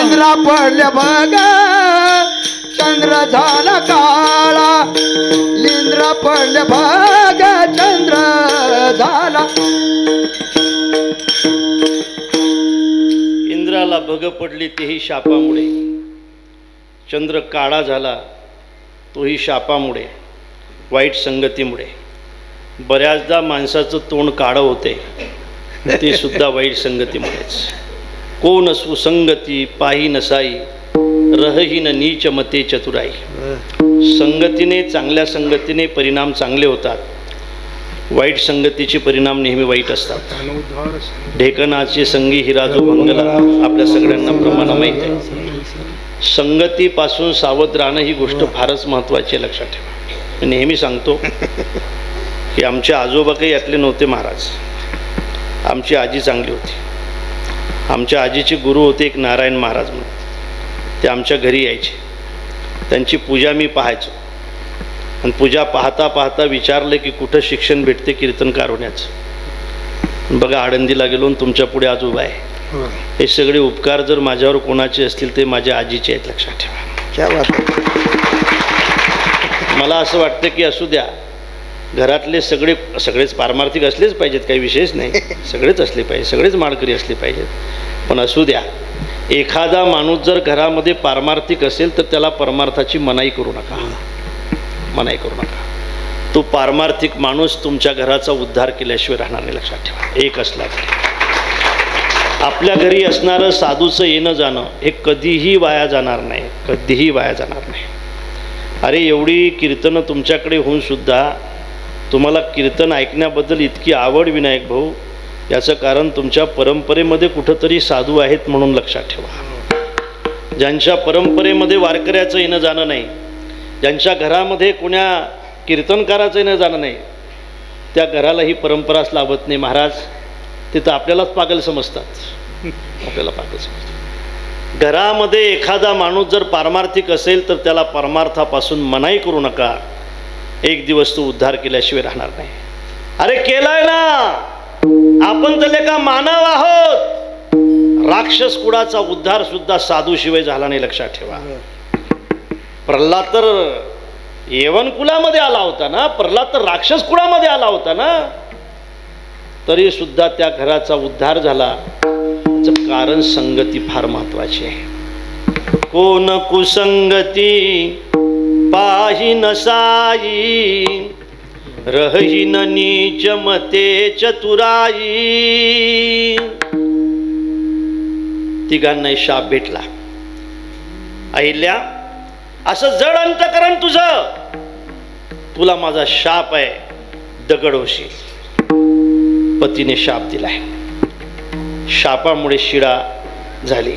इंद्रा पडल्या बघ चंद्र झाला काळा. इंद्रा पडल्या बघ चंद्र झाला. इंद्राला भग पडली तेही शापामुळे. चंद्र काळा झाला तोही शापामुळे, वाईट संगतीमुळे. बऱ्याचदा माणसाचं तोंड काळं होते ते सुद्धा वाईट संगतीमुळेच. कोण सुसंगती पाही नसाई रहहीन नीच मते चतुराई. संगतीने चांगल्या संगतीने परिणाम चांगले होतात. वाईट संगतीचे परिणाम नेहमी वाईट असतात. ढेकणाचे संगी हिराजो मंगला आपल्या सगळ्यांना प्रमाण माहीत आहे. संगतीपासून सावध राहणं ही गोष्ट फारच महत्त्वाची आहे. लक्षात ठेवा. मी नेहमी सांगतो की आमचे आजोबा काही यातले नव्हते महाराज. आमची आजी चांगली होती. आमच्या आजीचे गुरु होते एक नारायण महाराज म्हणून. ते आमच्या घरी यायचे. त्यांची पूजा मी पाहायचो आणि पूजा पाहता पाहता विचारलं की कुठं शिक्षण भेटते कीर्तनकार होण्याचं. बघा आळंदीला गेलो तुमच्या पुढे आजोबा आहे. हे सगळे उपकार जर माझ्यावर कोणाचे असतील ते माझ्या आजीचे आहेत. लक्षात ठेवा. क्या बात. मला असं वाटतं की असू द्या घरातले सगळेच पारमार्थिक असलेच पाहिजेत, काही विशेष नाही. सगळेच असले पाहिजे, सगळेच माळकरी असले पाहिजेत. पण असू द्या एखादा माणूस जर घरामध्ये पारमार्थिक असेल तर त्याला परमार्थाची मनाई करू नका. मनाई करू नका. तो पारमार्थिक माणूस तुमच्या घराचा उद्धार केल्याशिवाय राहणार नाही. लक्षात ठेवा. एक असला तरी आपल्या घरी असणारं साधूचं येणं जाणं हे कधीही वाया जाणार नाही. कधीही वाया जाणार नाही. अरे एवढी कीर्तनं तुमच्याकडे होऊन सुद्धा तुम्हाला कीर्तन ऐकण्याबद्दल इतकी आवड विनायक भाऊ याचं कारण तुमच्या परंपरेमध्ये कुठंतरी साधू आहेत म्हणून लक्षात ठेवा. ज्यांच्या परंपरेमध्ये वारकऱ्याचं येणं जाणं नाही, ज्यांच्या घरामध्ये कोण्या कीर्तनकाराचं येणं जाणं नाही, त्या घराला ही परंपराच लाभत नाही. महाराज तिथं आपल्यालाच पागल समजतात, आपल्याला पागल समजतात. घरामध्ये एखादा माणूस जर पारमार्थिक असेल तर त्याला परमार्थापासून मनाई करू नका. एक दिवस तो उद्धार केल्याशिवाय राहणार नाही. अरे केलाय ना, आपण तर लेका मानव आहोत. राक्षस कुळाचा उद्धार सुद्धा साधू शिवाय झाला नाही, लक्षात ठेवा. प्रल्हाद तर येवन कुलामध्ये आला होता ना, प्रल्हाद तर राक्षस कुळामध्ये आला होता ना, तरी सुद्धा त्या घराचा उद्धार झाला. त्याचं कारण संगती फार महत्वाची आहे. कोण कुसंगती पाही नसाई, रही न नीच मते चतुराई. तिघांना शाप भेटला. अहिल्या, असं जड अंतकरण तुझं, तुला माझा शाप आहे, दगड होशील. पतीने शाप दिलाय. शापामुळे शिळा झाली.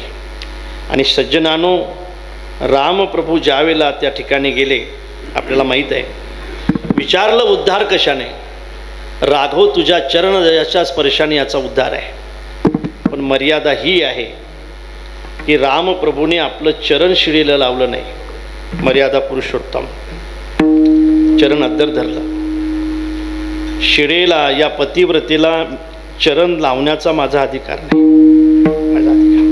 आणि सज्जनानो, रामप्रभू ज्यावेळेला त्या ठिकाणी गेले, आपल्याला माहीत आहे, विचारलं उद्धार कशाने. राघव तुझ्या चरणदयाच्या स्पर्शाने याचा उद्धार आहे. पण मर्यादा ही आहे की रामप्रभूने आपलं चरण शिळेला लावलं नाही. मर्यादा पुरुषोत्तम चरण अद्दर धरलं. शिळेला या पतिव्रतेला चरण लावण्याचा माझा अधिकार नाही, माझा अधिकार.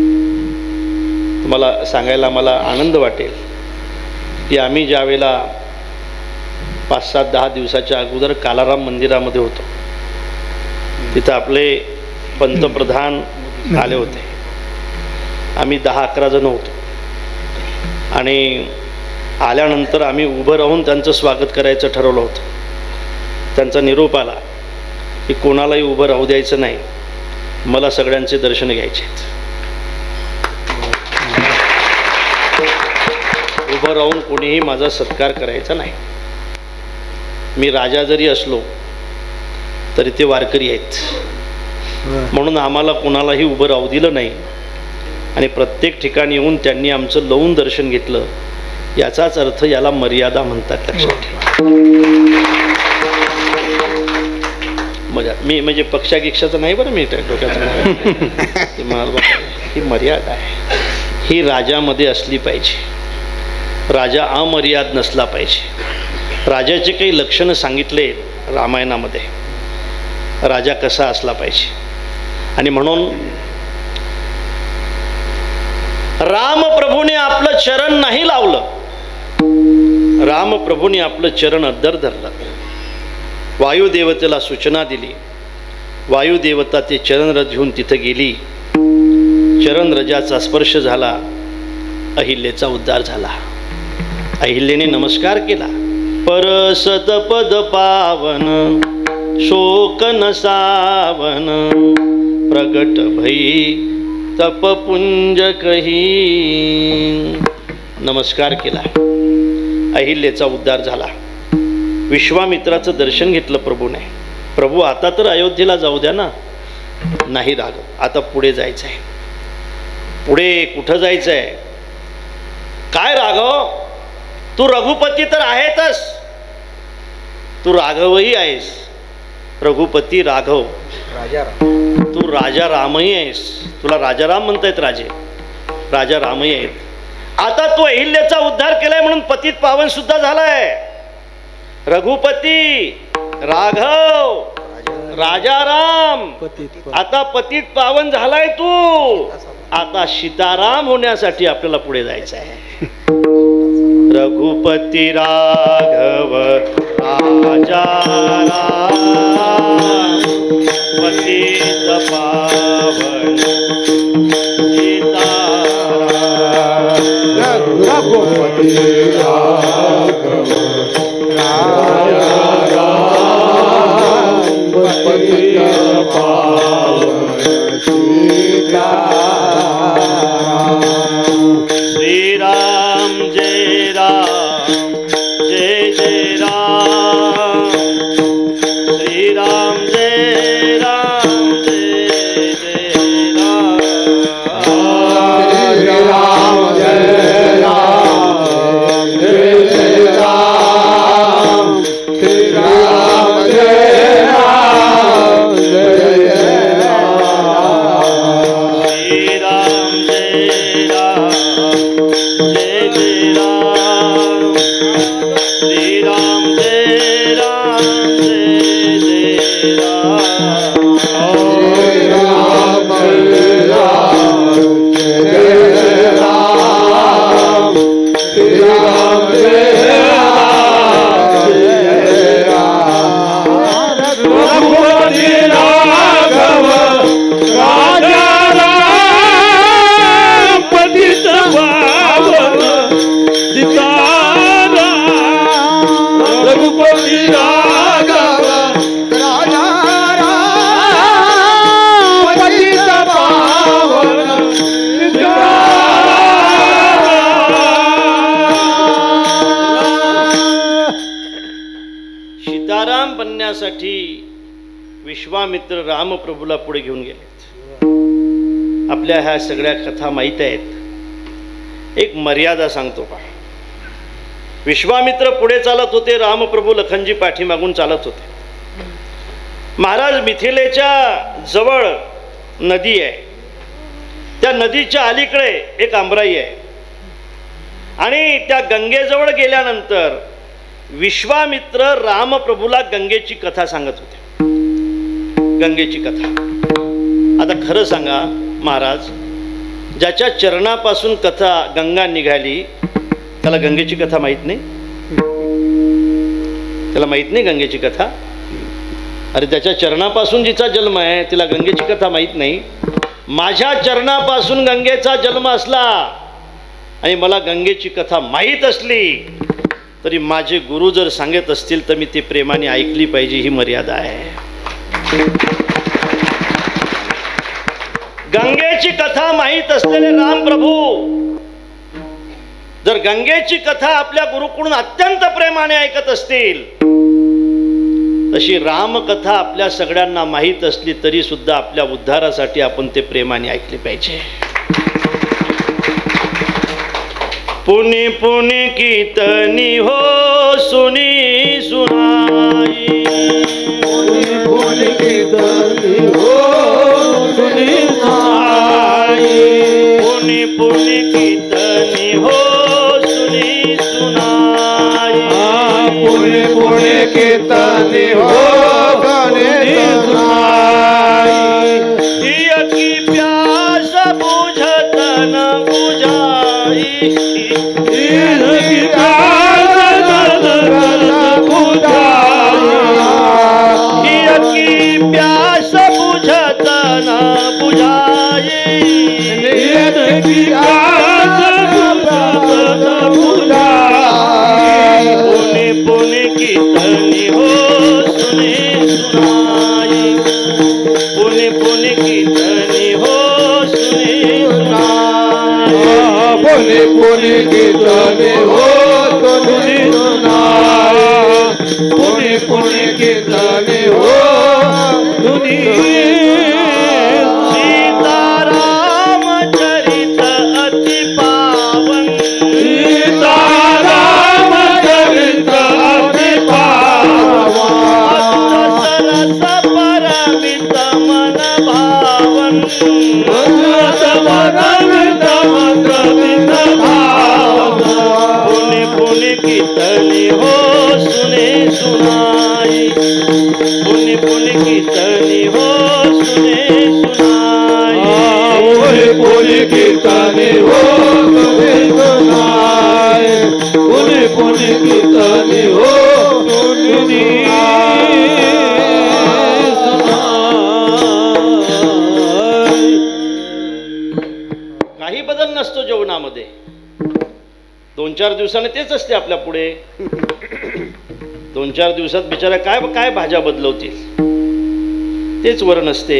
तुम्हाला सांगायला मला आनंद वाटेल की आम्ही ज्यावेळेला 5-7-10 दिवसाच्या अगोदर कालाराम मंदिरामध्ये होतो, तिथं आपले पंतप्रधान आले होते. आम्ही 10-11 जण होतो. आणि आल्यानंतर आम्ही उभं राहून त्यांचं स्वागत करायचं ठरवलं होतं. त्यांचा निरोप आला की कोणालाही उभं राहू द्यायचं नाही, मला सगळ्यांचे दर्शन घ्यायचे. उभं राहून कोणीही माझा सत्कार करायचा नाही. मी राजा जरी असलो तरी ते वारकरी आहेत, म्हणून आम्हाला कोणालाही उभं राहू दिलं नाही. आणि प्रत्येक ठिकाणी येऊन त्यांनी आमचं लवून दर्शन घेतलं. याचाच अर्थ याला मर्यादा म्हणतात, लक्षात ठेवा. मी म्हणजे पक्षागिक्षाचं नाही बरं, मी डोक्याचं नाही. ही मर्यादा आहे, ही राजामध्ये असली पाहिजे. राजा अमर्याद नसला पाहिजे. राजाचे काही लक्षणं सांगितले रामायणामध्ये, राजा कसा असला पाहिजे. आणि म्हणून रामप्रभूने आपलं चरण नाही लावलं, रामप्रभूने आपलं चरण अद्दर धरलं. वायुदेवतेला सूचना दिली. वायुदेवता ते चरणरज घेऊन तिथं गेली. चरणरजाचा स्पर्श झाला, अहिल्याचा उद्धार झाला. अहिल्याने नमस्कार केला. परसत पद पावन शोक नसावन, प्रगट भई तपपुंज कही. नमस्कार केला. अहिल्याचा उद्धार झाला. विश्वामित्राचं दर्शन घेतलं प्रभूने. प्रभू आता तर अयोध्येला जाऊ द्या ना. नाही राघव, आता पुढे जायचं आहे. पुढे कुठं जायचं आहे? काय राघव, तू रघुपती तर आहेतच, तू राघवही आहेस. रघुपती राघव, तू राजा रामही आहेस. तुला राजा राम म्हणतायत, राजा रामही आहेत. आता तू अहिल्याचा उद्धार केलाय म्हणून पतित पावन सुद्धा झालाय. रघुपती राघव राजा राम, आता पतित पावन झालाय तू. आता सीताराम होण्यासाठी आपल्याला पुढे जायचं आहे. रघुपती राघव राजा राम, पतित पावन सीताराम. रघुपती राघव राजा राम, पतित पावन सीताराम. श्रीराम जय राम, जय जय राम. श्रीराम जय राम, जय सीताराम बनण्यासाठी विश्वामित्र रामप्रभूला पुढे घेऊन गेलेत. आपल्या ह्या सगळ्या कथा माहीत आहेत. एक मर्यादा सांगतो पहा. विश्वामित्र पुढे चालत होते, रामप्रभू लखनजी पाठीमागून चालत होते. महाराज, मिथिलेच्या जवळ नदी आहे. त्या नदीच्या अलीकडे एक आंबराई आहे आणि त्या गंगेजवळ गेल्यानंतर विश्वामित्र रामप्रभूला गंगेची कथा सांगत होते. गंगेची कथा. आता खरं सांगा महाराज, ज्याच्या चरणापासून कथा गंगा निघाली त्याला गंगेची कथा माहीत नाही? त्याला माहीत नाही गंगेची कथा? अरे त्याच्या चरणापासून जिचा जन्म आहे तिला गंगेची कथा माहीत नाही. माझ्या चरणापासून गंगेचा जन्म असला आणि मला गंगेची कथा माहीत असली तरी माझे गुरु जर सांगत असतील तर मी ती प्रेमाने ऐकली पाहिजे. ही मर्यादा आहे. गंगेची कथा माहीत असलेले रामप्रभू जर गंगेची कथा आपल्या गुरुकडून अत्यंत प्रेमाने ऐकत असतील, तशी रामकथा आपल्या सगळ्यांना माहीत असली तरी सुद्धा आपल्या उद्धारासाठी आपण ते प्रेमाने ऐकले पाहिजे. पुनि पुनि कीर्तनी हो सुनी सुनाई, पुनि पुनि कीर्तनी हो सुनी सुनाई, पुनि पुनि कीर्तनी हो सुनी सुनाई, पुनि पुनि कीर्तनी हो सुनी सुनाई, हिय की प्यास बुझत न बुझाई, प्यास बुझत न बुझाई, पुनि पुनि कीर्तनी हो सुनी सुनाई, पुनि पुनि कीर्तनी हो सुनी सुनाई, पुनि पुनि कीर्तनी हो सुनी सुनाई, पुनि पुनि कीर्तनी हो सुनी. सीताराम चरित अति पावन, सीताराम चरित अति पावन, सरस परमित मन भावन, पुनि पुनि कीर्तनी हो सुने सुनाई, पुनि पुनि कीर्तनी हो सुने सुनाई, पुनि पुनि कीर्तनी हो सुनी सुनाई, पुनि पुनि कीर्तनी हो सुनी सुनाई. काही बदल नसतो जेवणामध्ये. 2-4 दिवसाने तेच असते आपल्या पुढे. 2-4 दिवसात बिचारा काय काय भाज्या बदलवतील. तेच वरण असते,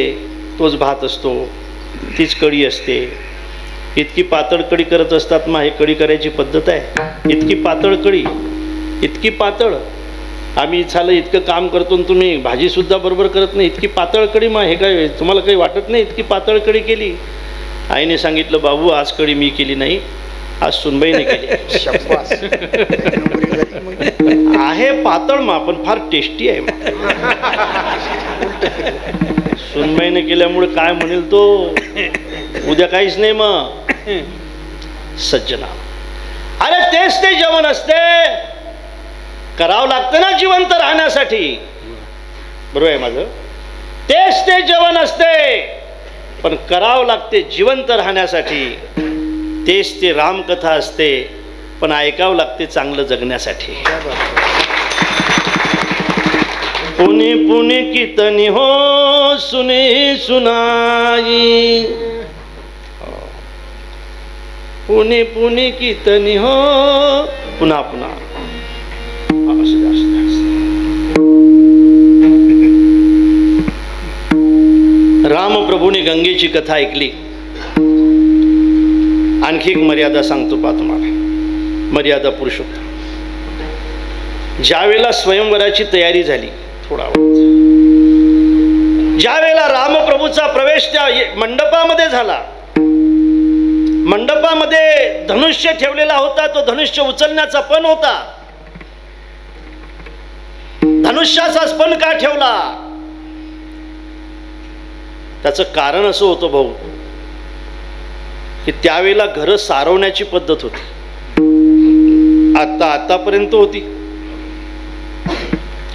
तोच भात असतो, तीच कढी असते. इतकी पातळ कढी करत असतात. मग हे कढी करायची पद्धत आहे? इतकी पातळ कढी, इतकी पातळ. आम्ही झालं इतकं काम करतो आणि तुम्ही भाजीसुद्धा बरोबर करत नाही. इतकी पातळ कढी. मग हे काय तुम्हाला काही वाटत नाही इतकी पातळ कढी केली? आईने सांगितलं, बाबू आज कढी मी केली नाही, आज सुनबाईने केली. आहे पातळ मग पण फार टेस्टी आहे. सुनबाईने केल्यामुळे काय म्हणेल तो, उद्या काहीच नाही. मग सज्जना, अरे तेच ते जेवण असते. करावं लागतं ना जिवंत राहण्यासाठी. बरोबर आहे माझं? तेच ते जेवण असते पण करावं लागते जिवंत राहण्यासाठी. तेच ते रामकथा असते पण ऐकावं लागते चांगलं जगण्यासाठी. पुनि पुनि कीर्तनी हो सुनी सुनाई, पुनि पुनि कीर्तनी हो. पुन्हा पुन्हा रामप्रभूने गंगेची कथा ऐकली. आणखी एक मर्यादा सांगतो पहा तुम्हाला. मर्यादा पुरुषोत्तम. ज्या वेळेला स्वयंवराची तयारी झाली, थोडा ज्या वेळेला रामप्रभूचा प्रवेश त्या मंडपामध्ये झाला, मंडपामध्ये धनुष्य ठेवलेला होता, तो धनुष्य उचलण्याचा पण होता. धनुष्याचा पण का ठेवला? त्याचं कारण असं होतं भाऊ, की त्यावेळेला घर सारवण्याची पद्धत होती. आतापर्यंत होती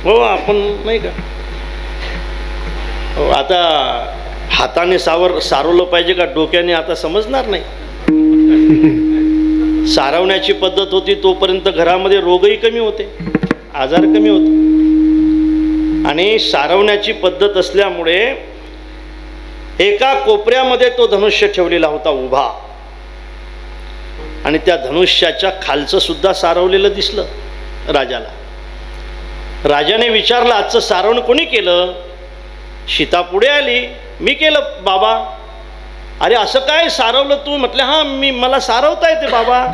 हो, आपण नाही का हो, आता हाताने सारवलं पाहिजे का डोक्याने आता समजणार नाही. सारवण्याची पद्धत होती, तोपर्यंत घरामध्ये रोगही कमी होते, आजार कमी होते. आणि सारवण्याची पद्धत असल्यामुळे एका कोपऱ्यामध्ये तो धनुष्य ठेवलेला होता उभा, आणि त्या धनुष्याच्या खालचं सुद्धा सारवलेलं दिसलं राजाला. राजाने विचारलं, आजचं सारवण कोणी केलं? सीता पुढे आली, मी केलं बाबा. अरे असं काय सारवलं तू? म्हटलं हां, मला सारवता येते बाबा.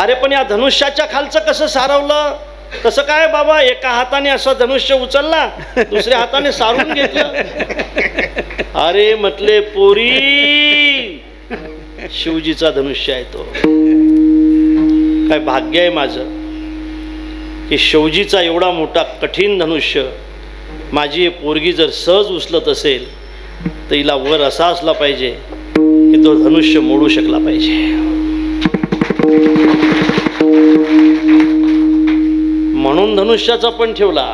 अरे पण या धनुष्याच्या खालचं कसं सारवलं? कसं काय बाबा? एका हाताने असं धनुष्य उचलला, दुसऱ्या हाताने सारून घेतलं. अरे म्हटले पोरी, शिवजीचा धनुष्य आहे तो. काय भाग्य आहे माझं की शिवजीचा एवढा मोठा कठीण धनुष्य माझी पोरगी जर सहज उचलत असेल तर हिला वर असा असला पाहिजे की तो धनुष्य मोडू शकला पाहिजे. म्हणून धनुष्याचा पण ठेवला.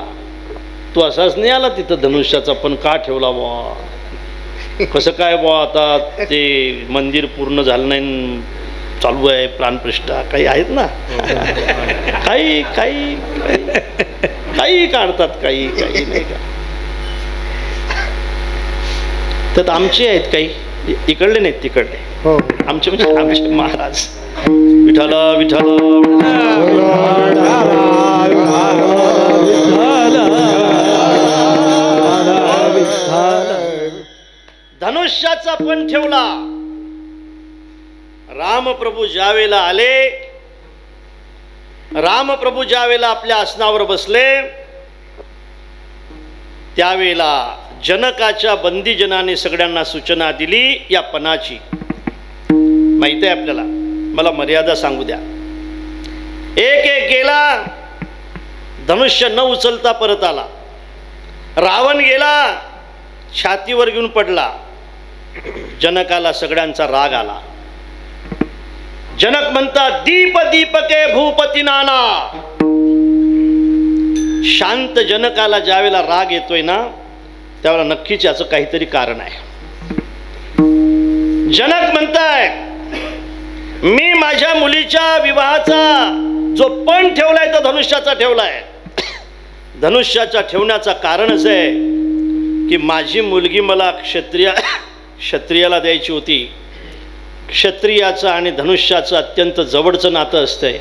तो असाच नाही आला तिथं. धनुष्याचा पण का ठेवला बुवा? कसं काय बुवा? आता ते मंदिर पूर्ण झालं नाही, चालू आहे प्राणप्रतिष्ठा, काही आहेत ना, काही काही काही काढतात, काही काही नाही का. तर आमचे आहेत काही, इकडले नाहीत तिकडले. आमचे म्हणजे आमचे महाराज. विठ्ठल विठ्ठल धनुष्याचा पण ठेवला. रामप्रभू ज्यावेळेला आले, रामप्रभू ज्यावेळेला आपल्या आसनावर बसले, त्यावेळेला जनकाच्या बंदीजनाने सगळ्यांना सूचना दिली या पणाची. माहिती आहे आपल्याला, मला मर्यादा सांगू द्या. एक एक गेला, धनुष्य न उचलता परत आला. रावण गेला, छातीवर घेऊन पडला. जनकाला सगळ्यांचा राग आला. जनक म्हणतात, दीप दीपके भूपती नाना. शांत जनकाला ज्यावेळेला राग येतोय ना, त्यावेळेला नक्कीच याचं काहीतरी कारण आहे. जनक म्हणताय, मी माझ्या मुलीच्या विवाहाचा जो पण ठेवलाय तो धनुष्याचा ठेवलाय. धनुष्याचा ठेवण्याचं कारणच आहे की माझी मुलगी मला क्षत्रियाला द्यायची होती. क्षत्रियाचं आणि धनुष्याचं अत्यंत जवळचं नातं असतंय.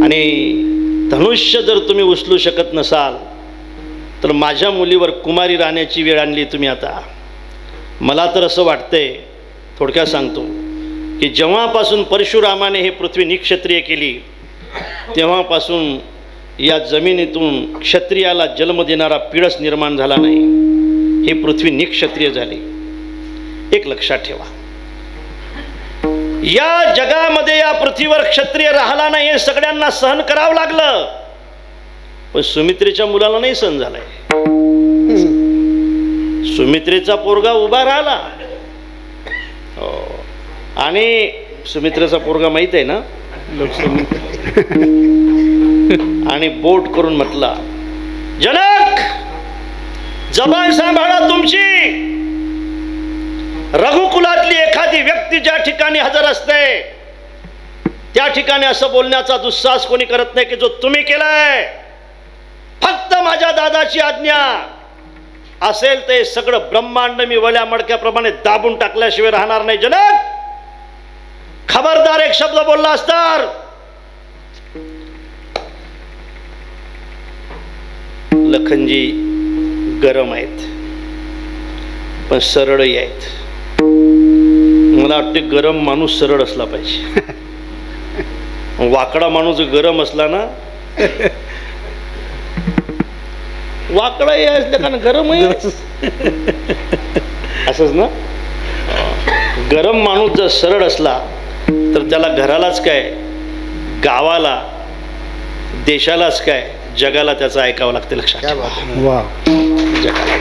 आणि धनुष्य जर तुम्ही उचलू शकत नसाल तर माझ्या मुलीवर कुमारी राहण्याची वेळ आणली तुम्ही. आता मला तर असं वाटतंय, थोडक्यात सांगतो, की जेव्हापासून परशुरामाने हे पृथ्वी निक्षत्रिय केली तेव्हापासून या जमिनीतून क्षत्रियाला जन्म देणारा पिढस निर्माण झाला नाही. ही पृथ्वी निक्षत्रिय झाली. एक लक्षात ठेवा, या जगामध्ये या पृथ्वीवर क्षत्रिय राहिला नाही हे सगळ्यांना सहन करावं लागलं. पण सुमित्रेच्या मुलाला नाही सहन झालाय. सुमित्रेचा पोरगा उभा राहिला. आणि सुमित्रेचा पोरगा माहित आहे ना, आणि बोट करून म्हटला, जनक जबान सांभाळा तुमची. रघुकुलातली एखादी व्यक्ती ज्या ठिकाणी हजर असते त्या ठिकाणी असं बोलण्याचा दुस्साहस कोणी करत नाही की जो तुम्ही केलाय. फक्त माझ्या दादाची आज्ञा असेल ते सगळं ब्रह्मांड मी वल्या मडक्याप्रमाणे दाबून टाकल्याशिवाय राहणार नाही. जनक खबरदार, एक शब्द बोलला असणार. लखनजी गरम आहेत पण सरळही आहेत. मला वाटते गरम माणूस सरळ असला पाहिजे. वाकडा माणूस गरम असला ना वाकडा यायचं कारण गरम आहे असंच ना. गरम माणूस जर सरळ असला तर त्याला घरालाच काय, गावाला, देशालाच काय, जगाला त्याचं ऐकावं लागतं. लक्षात ठेवा. जगाला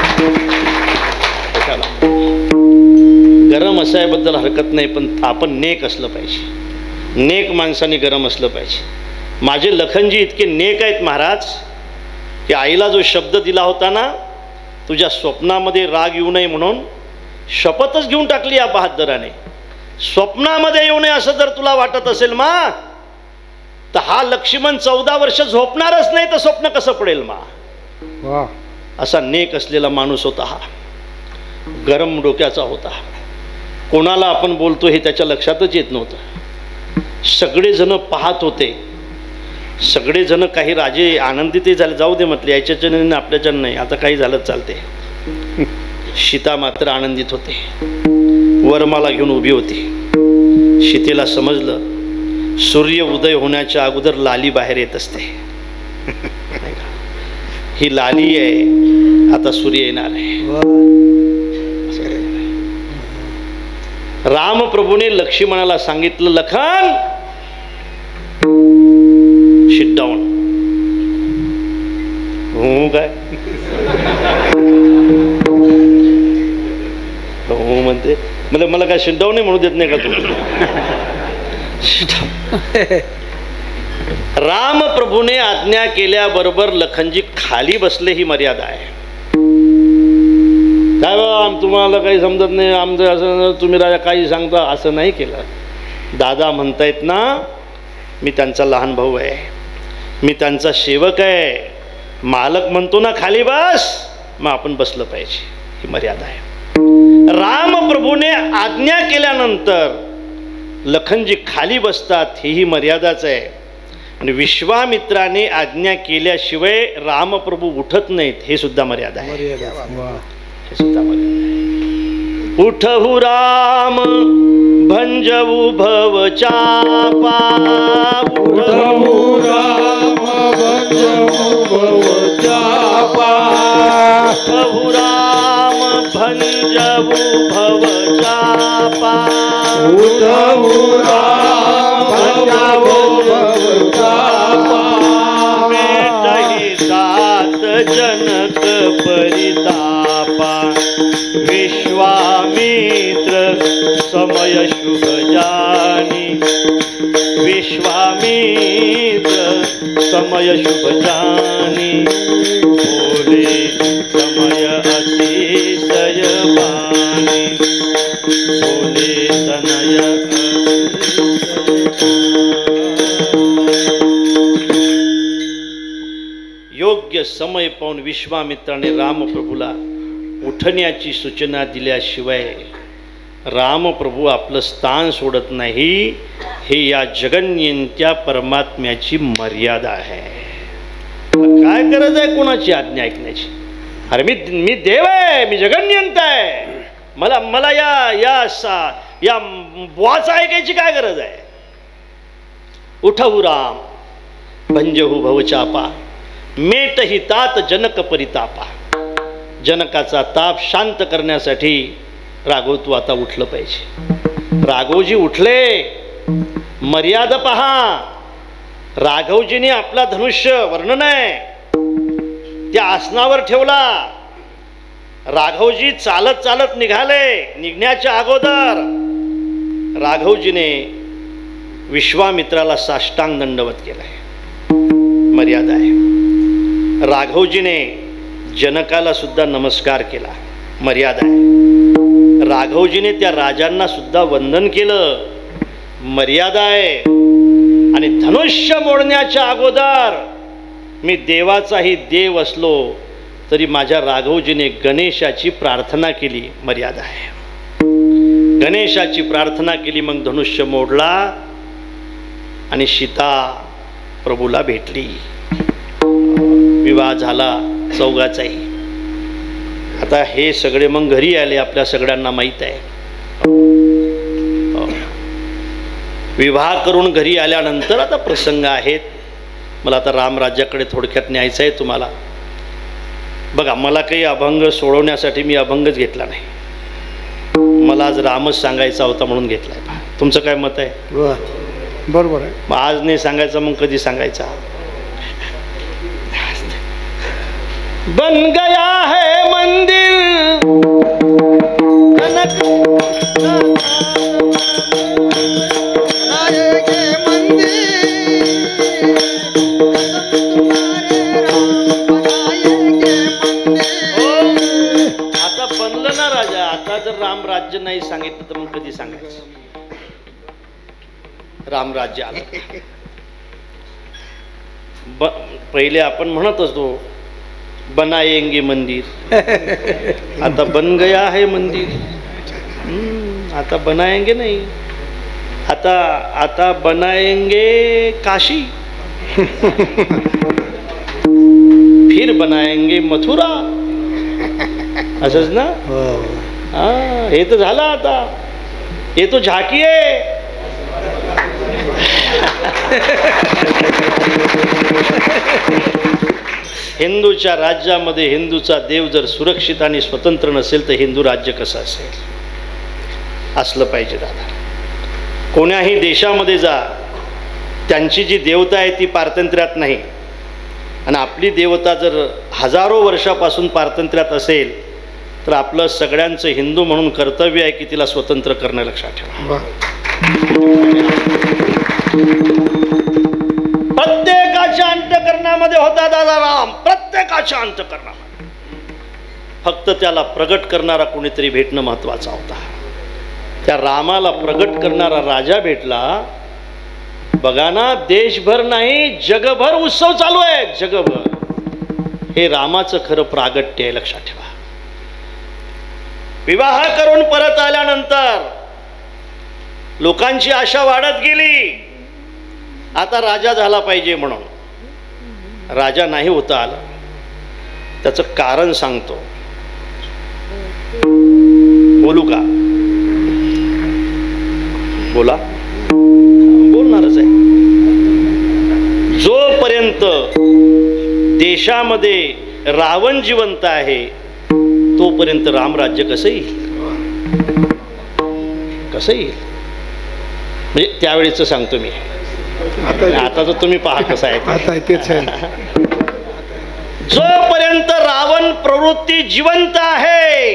गरम असायबद्दल हरकत नाही, पण आपण नेक असलं पाहिजे. नेक माणसाने गरम असलं पाहिजे. माझे लखनजी इतके नेक आहेत महाराज की आईला जो शब्द दिला होता ना, तुझ्या स्वप्नामध्ये राग येऊ नये म्हणून, शपथच घेऊन टाकली या बहादराने. स्वप्नामध्ये येऊ नये असं जर तुला वाटत असेल मा, तर हा लक्ष्मण 14 वर्ष झोपणारच नाही, तर स्वप्न कसं पडेल मा. असा नेक असलेला माणूस होता हा. गरम डोक्याचा होता. कोणाला आपण बोलतो हे त्याच्या लक्षातच येत नव्हतं. सगळेजण पाहत होते. सगळेजण, काही राजे आनंदितही झाले, जाऊ दे म्हटले, याच्याच्याने आपल्याच्यानं नाही, आता काही झालं चालते. सीता मात्र आनंदित होते. वरमाला घेऊन उभी होती. सीतेला समजलं सूर्य उदय होण्याच्या अगोदर लाली बाहेर येत असते. ही लाली आहे, आता सूर्य येणार आहे. रामप्रभूने लक्ष्मणाला सांगितलं, लखन सिट डाऊन. हो काय हो म्हणते, मला काय सिट डाऊन नाही म्हणू देत नाही का तू. रामप्रभूने आज्ञा केल्याबरोबर लखनजी खाली बसले. ही मर्यादा आहे. काय बा तुम्हाला काही समजत नाही, आमचं असं, तुम्ही राजा काही सांगता, असं नाही केलं. दादा म्हणतायत ना, मी त्यांचा लहान भाऊ आहे, मी त्यांचा सेवक आहे. मालक म्हणतो ना खाली बस, मग आपण बसलं पाहिजे. ही मर्यादा आहे. रामप्रभूने आज्ञा केल्यानंतर लखनजी खाली बसतात, ही मर्यादाच आहे. आणि विश्वामित्राने आज्ञा केल्याशिवाय रामप्रभू उठत नाहीत, हे सुद्धा मर्यादा आहे. हे सुद्धा मर्यादा आहे. उठहु राम भंजवु भव चापा, उठहु राम भंजवु भव चापा, उठहु राम भंजवु भव चापा, उठहु राम भंजवु भव चापा, मेटहि तात जनक परितापा, विश्वामित्र समय शुभ जानी, विश्वामित्र समय शुभ जानी, बोले समय अतिशय बानी, बोले तनय. योग्य समय पाहून विश्वामित्राने रामप्रभूला उठण्याची सूचना दिल्याशिवाय रामप्रभू आपलं स्थान सोडत नाही. हे या जगन्यंत्या परमात्म्याची मर्यादा आहे. काय गरज आहे कोणाची आज्ञा ऐकण्याची. अरे मी देव आहे, मी जगन्यंत आहे, मला या बुवाचा ऐकायची काय गरज आहे. उठहु राम भंजहु भवचापा, मेटहि तात जनक परितापा. जनकाचा ताप शांत करण्यासाठी राघव तू आता उठलं पाहिजे. राघवजी उठले. मर्यादा पहा. राघवजीने आपला धनुष्य वर्णन आहे त्या आसनावर ठेवला. राघवजी चालत चालत निघाले. निघण्याच्या अगोदर राघवजीने विश्वामित्राला साष्टांग दंडवत केलाय. मर्यादा आहे. राघवजीने जनकाला सुद्धा नमस्कार केला. मर्यादा आहे. राघवजीने त्या राजांना सुद्धा वंदन केलं. मर्यादा आहे. आणि धनुष्य मोडण्याच्या अगोदर मी देवाचाही देव असलो तरी माझ्या राघवजीने गणेशाची प्रार्थना केली. मर्यादा आहे. गणेशाची प्रार्थना केली. मग धनुष्य मोडला आणि सीता प्रभूला भेटली. विवाह झाला चौघाचाही. आता हे सगळे मग घरी आले. आपल्या सगळ्यांना माहीत आहे. विवाह करून घरी आल्यानंतर आता प्रसंग आहेत. मला आता रामराज्याकडे थोडक्यात न्यायचं आहे तुम्हाला. बघा, मला काही अभंग सोडवण्यासाठी मी अभंगच घेतला नाही, मला आज रामच सांगायचा होता म्हणून घेतला आहे. तुमचं काय मत आहे? बरोबर आहे. मग आज नाही सांगायचा मग कधी सांगायचा? बन गया है मंदिर आता बनलं ना राजा. आता जर राम राज्य नाही सांगितलं तर मग कधी सांगायचं? राम राज्य आलं. पहिले आपण म्हणत असतो बनाएंगे मंदिर, आता बन गया है मंदिर. आता बनाएंगे नहीं, आता बनाएंगे काशी, फिर बनाएंगे मथुरा. असंच ना? हे तर झालं. आता हे तो झाकी आहे. हिंदूच्या राज्यामध्ये हिंदूचा देव जर सुरक्षित आणि स्वतंत्र नसेल तर हिंदू राज्य कसं असेल? असलं पाहिजे दादा. कोण्याही देशामध्ये जा, त्यांची जी देवता आहे ती पारतंत्र्यात नाही, आणि आपली देवता जर हजारो वर्षापासून पारतंत्र्यात असेल तर आपलं सगळ्यांचं हिंदू म्हणून कर्तव्य आहे की तिला स्वतंत्र करणं. लक्षात ठेवा. प्रत्येकाच्या अंतःकरणामध्ये होता दादा राम, प्रत्येकाच्या अंतःकरणामध्ये. फक्त त्याला प्रगट करणारा कोणीतरी भेटणं महत्वाचा होता. त्या रामाला प्रगट करणारा राजा भेटला. बघा ना, देशभर नाही जगभर उत्सव चालू आहे. जगभर हे रामाचं खरं प्रागट्य आहे. लक्षात ठेवा. विवाह करून परत आल्यानंतर लोकांची आशा वाढत गेली, आता राजा झाला पाहिजे म्हणून. राजा नाही होता आला. त्याचं कारण सांगतो. बोलू का? बोला. बोलणारच आहे. जोपर्यंत देशामध्ये रावण जिवंत आहे तोपर्यंत रामराज्य कसं येईल? कसं येईल? म्हणजे त्यावेळेच सांगतो मी. आता तर तुम्ही पहा कसं आहे. जोपर्यंत रावण प्रवृत्ती जिवंत आहे,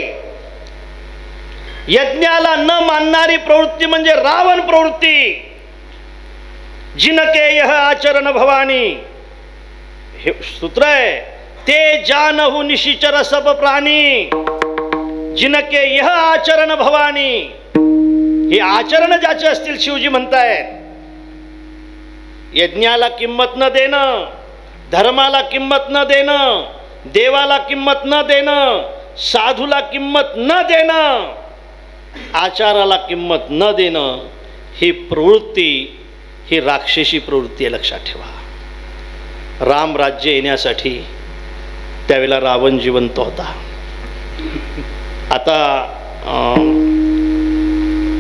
यज्ञाला न मानणारी प्रवृत्ती म्हणजे रावण प्रवृत्ती. जिनके यह आचरण भवानी, हे सूत्र आहे. ते जानहु निशिचर सब प्राणी, जिनके यह आचरण भवानी. हे आचरण ज्याचे असतील शिवजी म्हणतायत. यज्ञाला किंमत न देणं, धर्माला किंमत न देणं, देवाला किंमत न देणं, साधूला किंमत न देणं, आचाराला किंमत न देणं, ही प्रवृत्ती ही राक्षसी प्रवृत्ती आहे. लक्षात ठेवा. राम राज्य येण्यासाठी त्यावेळेला रावण जिवंत होता. आता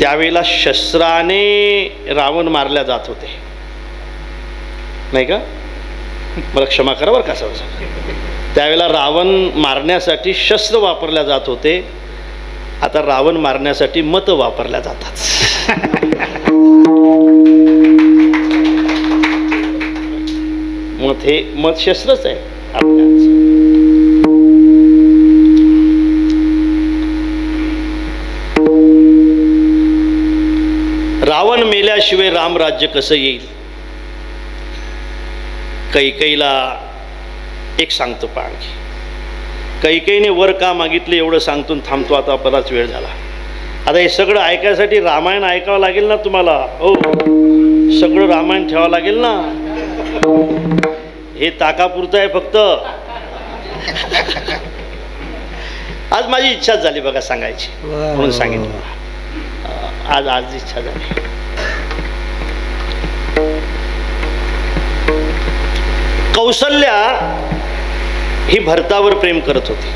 त्यावेळेला शस्त्राने रावण मारल्या जात होते, नाही का? मला क्षमा करा बरं का. त्यावेळेला रावण मारण्यासाठी शस्त्र वापरल्या जात होते. आता रावण मारण्यासाठी मत वापरल्या जातात. मत हे मत शस्त्रच आहे आपल्याच. रावण मेल्याशिवाय रामराज्य कसं येईल? कैकेयीला एक सांगतो पहा. आणखी कैकेयीने वर का मागितले एवढं सांगतो थांबतो. आता बराच वेळ झाला. आता हे सगळं ऐकायसाठी रामायण ऐकावं लागेल ना तुम्हाला. हो, सगळं रामायण ठेवावं लागेल ना. हे ताकापुरतं आहे फक्त. आज माझी इच्छा झाली बघा सांगायची म्हणून सांगितलं. आज इच्छा झाली. कौसल्या ही भरतावर प्रेम करत होती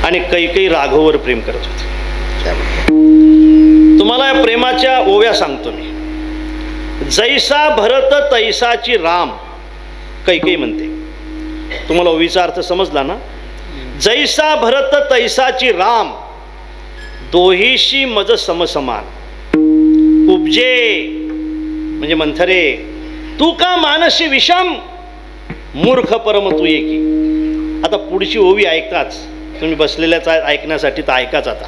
आणि कैकेयी राघववर प्रेम करत होती. तुम्हाला या प्रेमाच्या ओव्या सांगतो मी. जैसा भरत तैसाची राम, कैकेयी म्हणते. तुम्हाला ओवीचा अर्थ समजला ना? जैसा भरत तैसाची राम, दोहीशी मज समसमान. उपजे म्हणजे मंथरे, तू का मानसी विषम, मूर्ख परम तू एकी. आता पुढची ओवी ऐकताच तुम्ही बसलेल्याच ऐकण्यासाठी तर ऐकाच आता.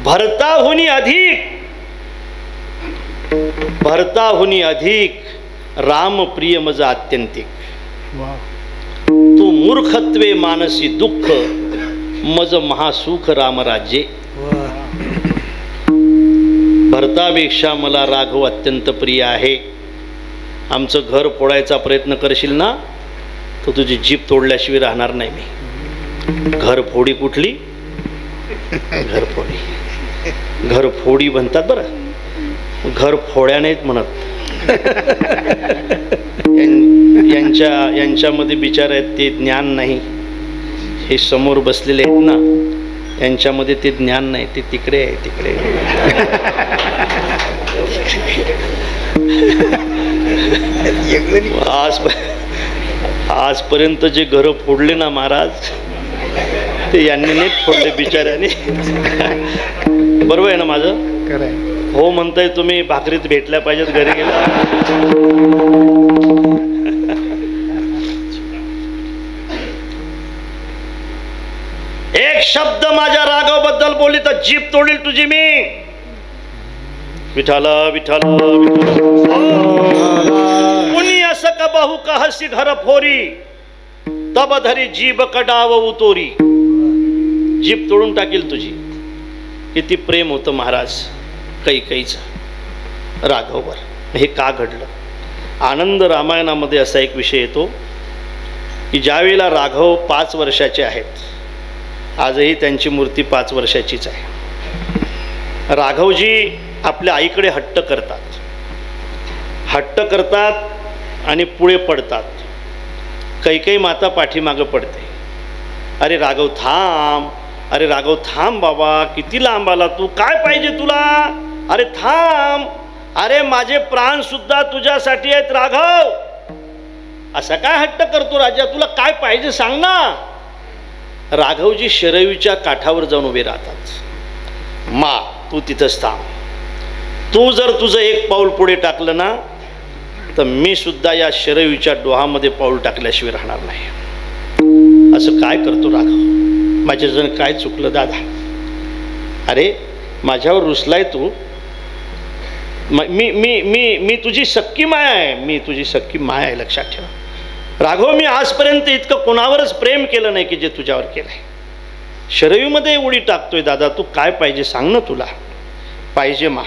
भरताहुनी अधिक, भरताहुनी अधिक राम प्रिय मज आत्यंतिक. तू मूर्खत्वे मानसी दुःख, मज महासुख रामराज्ये. भरतापेक्षा मला राघव अत्यंत प्रिय आहे. आमचं घर फोडायचा प्रयत्न करशील ना तर तुझी जीभ तोडल्याशिवाय राहणार नाही मी. घरफोडी कुठली? घरफोडी, घरफोडी म्हणतात बरं, घर फोड्या नाहीत म्हणत. यांच्यामध्ये बिचार आहेत ते ज्ञान नाही. हे समोर बसलेले आहेत ना, यांच्यामध्ये ते ज्ञान नाही, ते तिकडे आहे, तिकडे. आजपर्यंत जे घर फोडले ना महाराज, ते यांनी नाही फोडले बिचाऱ्याने. बरोबर आहे ना माझं? हो म्हणताय तुम्ही, भाकरीत भेटल्या पाहिजेत घरी गेला. एक शब्द माझ्या राघव बद्दल बोलली तर जीभ तोडील तुझी मी. विठाला विठाला कुणी असं का बहु कहसी घर फोरी, तब धरी जीभ कडाव उतोरी. जीभ तोडून टाकील तुझी. किती प्रेम होतं महाराज कैकेयीचं राघववर. हे का घडलं? आनंद रामायणामध्ये असा एक विषय येतो की ज्यावेळेला राघव 5 वर्षाचे आहेत, आजही त्यांची मूर्ती 5 वर्षाचीच आहे. राघवजी आपल्या आईकडे हट्ट करतात, हट्ट करतात आणि पुढे पडतात. कैकेयी माता पाठीमागं पडते. अरे राघव थांब, अरे राघव थांब बाबा, किती लांब आला तू, काय पाहिजे तुला, अरे थांब, अरे माझे प्राण सुद्धा तुझ्यासाठी आहेत राघव. असा काय हट्ट करतो राजा, तुला काय पाहिजे सांग ना. राघवजी शरयूच्या काठावर जाऊन उभे राहतात. मा तू तिथंच थांब, तू जर तुझं एक पाऊल पुढे टाकलं ना तर मी सुद्धा या शरयूच्या डोहामध्ये पाऊल टाकल्याशिवाय राहणार नाही. असं काय करतो राघव, माझ्याजण काय चुकलं दादा. अरे माझ्यावर रुसलाय तू, मी मी मी मी तुझी सक्की माया आहे, मी तुझी सक्की माया आहे, लक्षात ठेव. राघव मी आजपर्यंत इतकं कोणावरच प्रेम केलं नाही की जे तुझ्यावर केलंय. शरयूमध्ये उडी टाकतोय दादा, तू काय पाहिजे सांग ना. तुला पाहिजे मा,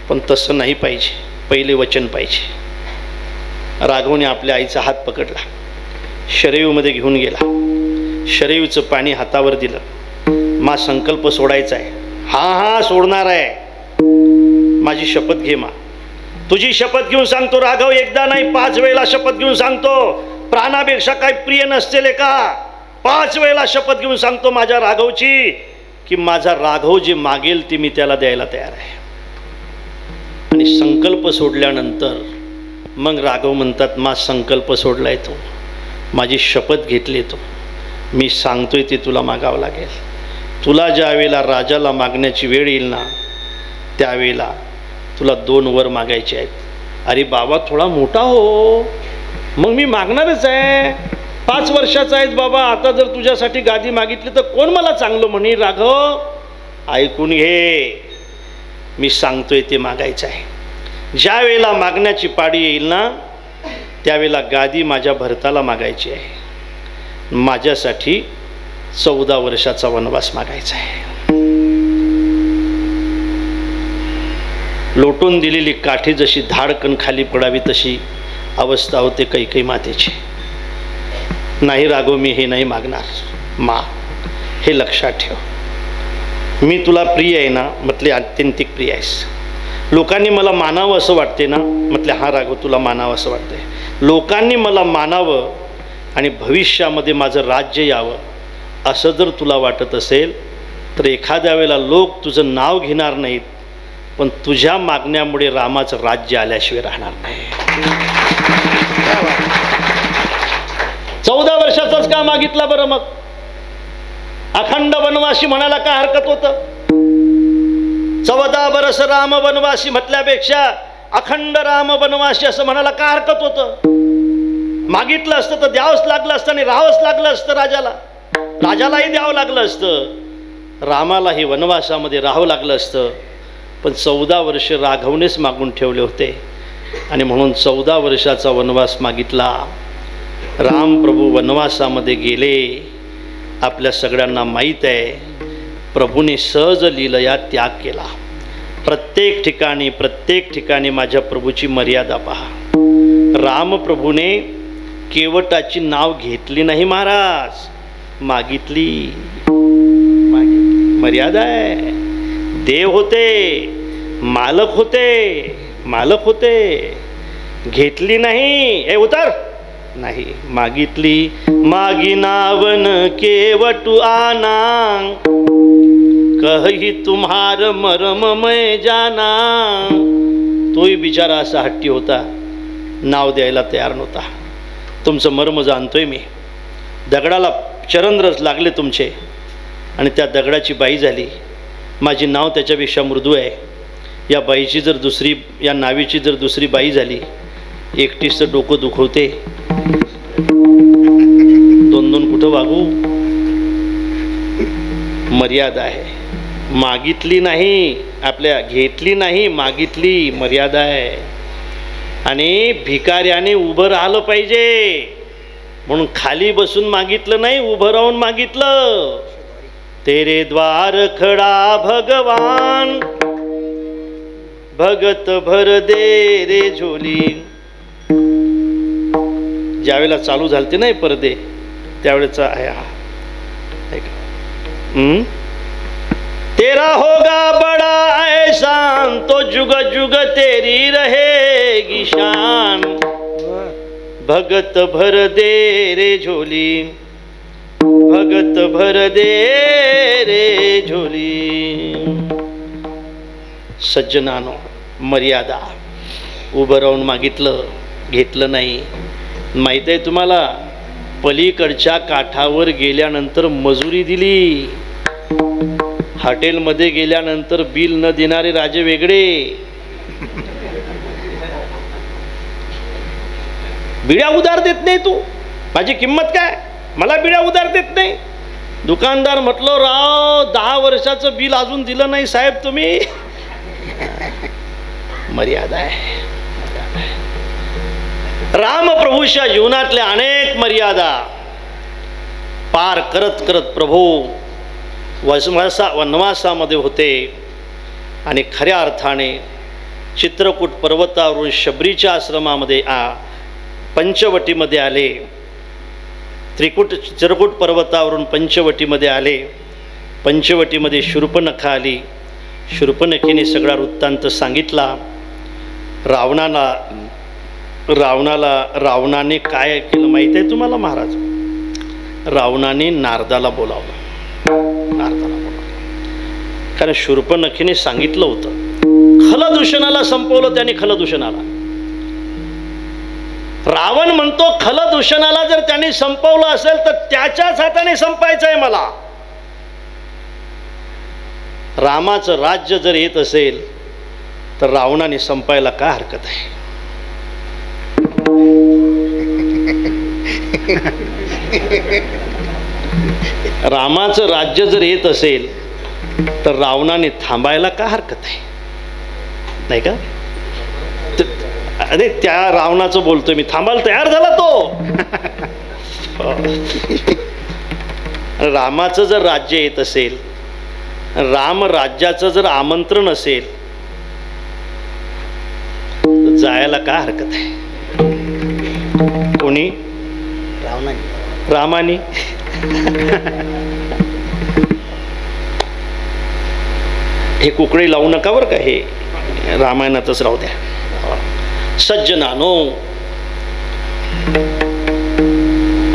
पण तसं नाही पाहिजे, पहिले वचन पाहिजे. राघवने आपल्या आईचा हात पकडला, शरयूमध्ये घेऊन गेला, शरयूचं पाणी हातावर दिलं. मा संकल्प सोडायचा आहे. हा हा सोडणार आहे, माझी शपथ घे मा. तुझी शपथ घेऊन सांगतो राघव, एकदा नाही 5 वेळेला शपथ घेऊन सांगतो. प्राणापेक्षा काय प्रिय नसतेले का? 5 वेळेला शपथ घेऊन सांगतो माझ्या राघवची की माझा राघव जे मागेल ते मी त्याला द्यायला तयार आहे. आणि संकल्प सोडल्यानंतर मग राघव म्हणतात, मा संकल्प सोडलाय तो, माझी शपथ घेतली तो, मी सांगतोय ते तुला मागावं लागेल. तुला ज्या वेळेला राजाला मागण्याची वेळ येईल ना त्यावेळेला तुला 2 वर मागायचे आहेत. अरे बाबा थोडा मोठा हो, मग मी मागणारच आहे. 5 वर्षाचा आहेस बाबा, आता जर तुझ्यासाठी गादी मागितली तर कोण मला चांगलं म्हणे. राघव ऐकून घे, मी सांगतोय ते मागायचं आहे. ज्या वेळेला मागण्याची पाडी येईल ना त्यावेळेला गादी माझ्या भरताला मागायची आहे. माझ्यासाठी 14 वर्षाचा वनवास मागायचा आहे. लोटून दिलेली काठी जशी धाडकन खाली पडावी तशी अवस्था होते कैकेयी मातेची. नाही राघव मी हे नाही मागणार. मा हे लक्षात ठेव, मी तुला प्रिय आहे ना, म्हटले अत्यंतिक प्रिय आहेस. लोकांनी मला मानावं असं वाटते ना, म्हटले हा राघव तुला मानावं असं वाटतंय. लोकांनी मला मानावं आणि भविष्यामध्ये माझं राज्य यावं असं जर तुला वाटत असेल तर एखाद्या वेळेला लोक तुझं नाव घेणार नाहीत, पण तुझ्या मागण्यामुळे रामाचं राज्य आल्याशिवाय राहणार नाही. का मागितला बरं? मग अखंड वनवासी म्हणायला काय हरकत होतं? 14 बरस राम वनवासी म्हटल्यापेक्षा अखंड राम वनवासी असं म्हणायला काय हरकत होतं? मागितलं असतं तर द्यावंच लागलं असतं आणि राहावंच लागलं असतं राजालाही द्यावं लागलं असतं, रामालाही वनवासामध्ये राहावं लागलं असतं. पण 14 वर्ष राघवनेच मागून ठेवले होते आणि म्हणून 14 वर्षाचा वनवास मागितला. राम प्रभू वनवासामध्ये गेले. आपल्या सगळ्यांना माहीत आहे, प्रभूने सहज लीलया त्याग केला. प्रत्येक ठिकाणी माझ्या प्रभूची मर्यादा पहा. रामप्रभूने केवटाची नाव घेतली नाही महाराज, मागितली. मर्यादा आहे. देव होते, मालक होते, घेतली नाही. हे उतर नाही, मागितली. मागी नावन केवटू आना, कही तुम्हार मरम मैं जाना. तोही बिचारा असा हट्टी होता, नाव द्यायला तयार नव्हता. तुमचं मर्म जाणतोय मी. दगडाला चरणरस लागले तुमचे आणि त्या दगडाची बाई झाली. माझी नाव त्याच्यापेक्षा मृदू आहे. या बाईची जर दुसरी, या नावीची जर दुसरी बाई झाली, एकटीच डोकं दुखवते. 2-2 कुठं वागू? मर्यादा आहे. मागितली नाही, आपल्या घेतली नाही, मागितली. मर्यादा आहे. आणि भिकाऱ्याने उभं राहिलं पाहिजे म्हणून खाली बसून मागितलं नाही, उभं राहून मागितलं. तेरे द्वार खडा भगवान, भगत भर दे रे झोली. ज्यावेळेला चालू झालते नाही परदे, त्यावेळेचा आहे हा. तेरा होगा बड़ा एहसान, तो जुग जुग तेरी रहेगी शान. भगत भर दे रे झोली, भगत भर दे रे झोली. सज्जनानो, मर्यादा. उभं राहून मागितलं, घेतलं नाही. माहीत आहे तुम्हाला, पलीकडच्या काठावर गेल्यानंतर मजुरी दिली. हॉटेलमध्ये गेल्यानंतर बिल न देणारे राजे वेगळे. बिड्या उधार देत नाही तू, माझी किंमत काय? मला बिड्या उधार देत नाही. दुकानदार म्हटलं, राव 10 वर्षाचं बिल अजून दिलं नाही साहेब तुम्ही. मर्यादा आहे. रामप्रभूच्या जीवनातल्या अनेक मर्यादा पार करत करत प्रभू वनवासामध्ये होते आणि खऱ्या अर्थाने चित्रकूट पर्वतावरून शबरीच्या आश्रमामध्ये पंचवटीमध्ये आले. चित्रकूट पर्वतावरून पंचवटीमध्ये आले. पंचवटीमध्ये शूर्पणखा आली. शूर्पणखेने सगळा वृत्तांत सांगितला. रावणाने काय केलं माहिती आहे तुम्हाला महाराज? रावणाने नारदाला बोलावलं. कारण शूर्पणखेने सांगितलं होतं, खलदूषणाला संपवलं त्याने. खलदूषणाला रावण म्हणतो, खलदूषणाला जर त्याने संपवलं असेल तर त्याच्याच हाताने संपायचं आहे मला. रामाचं राज्य जर येत असेल तर रावणाने संपायला काय हरकत आहे? रामाचं राज्य जर येत असेल तर रावणाने थांबायला काय हरकत आहे? नाही का? अरे त्या रावणाचं बोलतोय मी, थांबायला तयार झाला तो. रामाचं जर राज्य येत असेल, राम राज्याचं जर आमंत्रण असेल तर जायला काय हरकत आहे? कोणी? रामाने. हे कुकडी लावू नका बरं का, हे रामायणातच राहू द्या. सज्जनानो,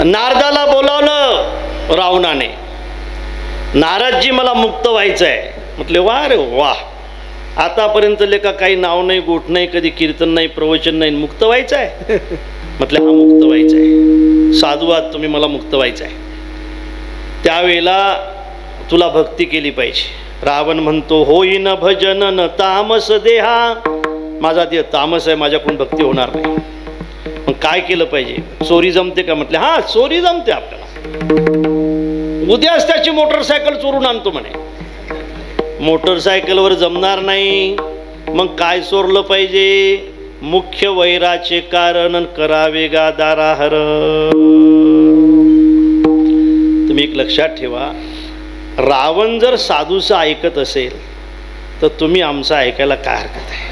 नारदाला बोलावलं रावणाने. नारदजी मला मुक्त व्हायचं आहे. म्हटले वा रे वा, आतापर्यंत लेखा काही नाव नाही, गोठ नाही, कधी कीर्तन नाही, प्रवचन नाही, मुक्त व्हायचं आहे? म्हटलं हा मुक्त व्हायचं आहे. साधू आहात तुम्ही, मला मुक्त व्हायचं आहे. त्यावेळेला तुला भक्ती केली पाहिजे. रावण म्हणतो होईन भजन न तामस देहा, माझा देह तामस आहे, माझ्याकडून भक्ती होणार नाही. मग काय केलं पाहिजे? चोरी जमते का? म्हटले हा चोरी जमते आपल्याला, उद्याच त्याची मोटरसायकल चोरून आणतो म्हणे. मोटरसायकलवर जमणार नाही, मग काय चोरलं पाहिजे? मुख्य वैराचे कारण करावे गा दाराहर. तुम्ही एक लक्षात ठेवा, रावण जर साधूचं ऐकत असेल तर तुम्ही आमचं ऐकायला काय हरकत आहे?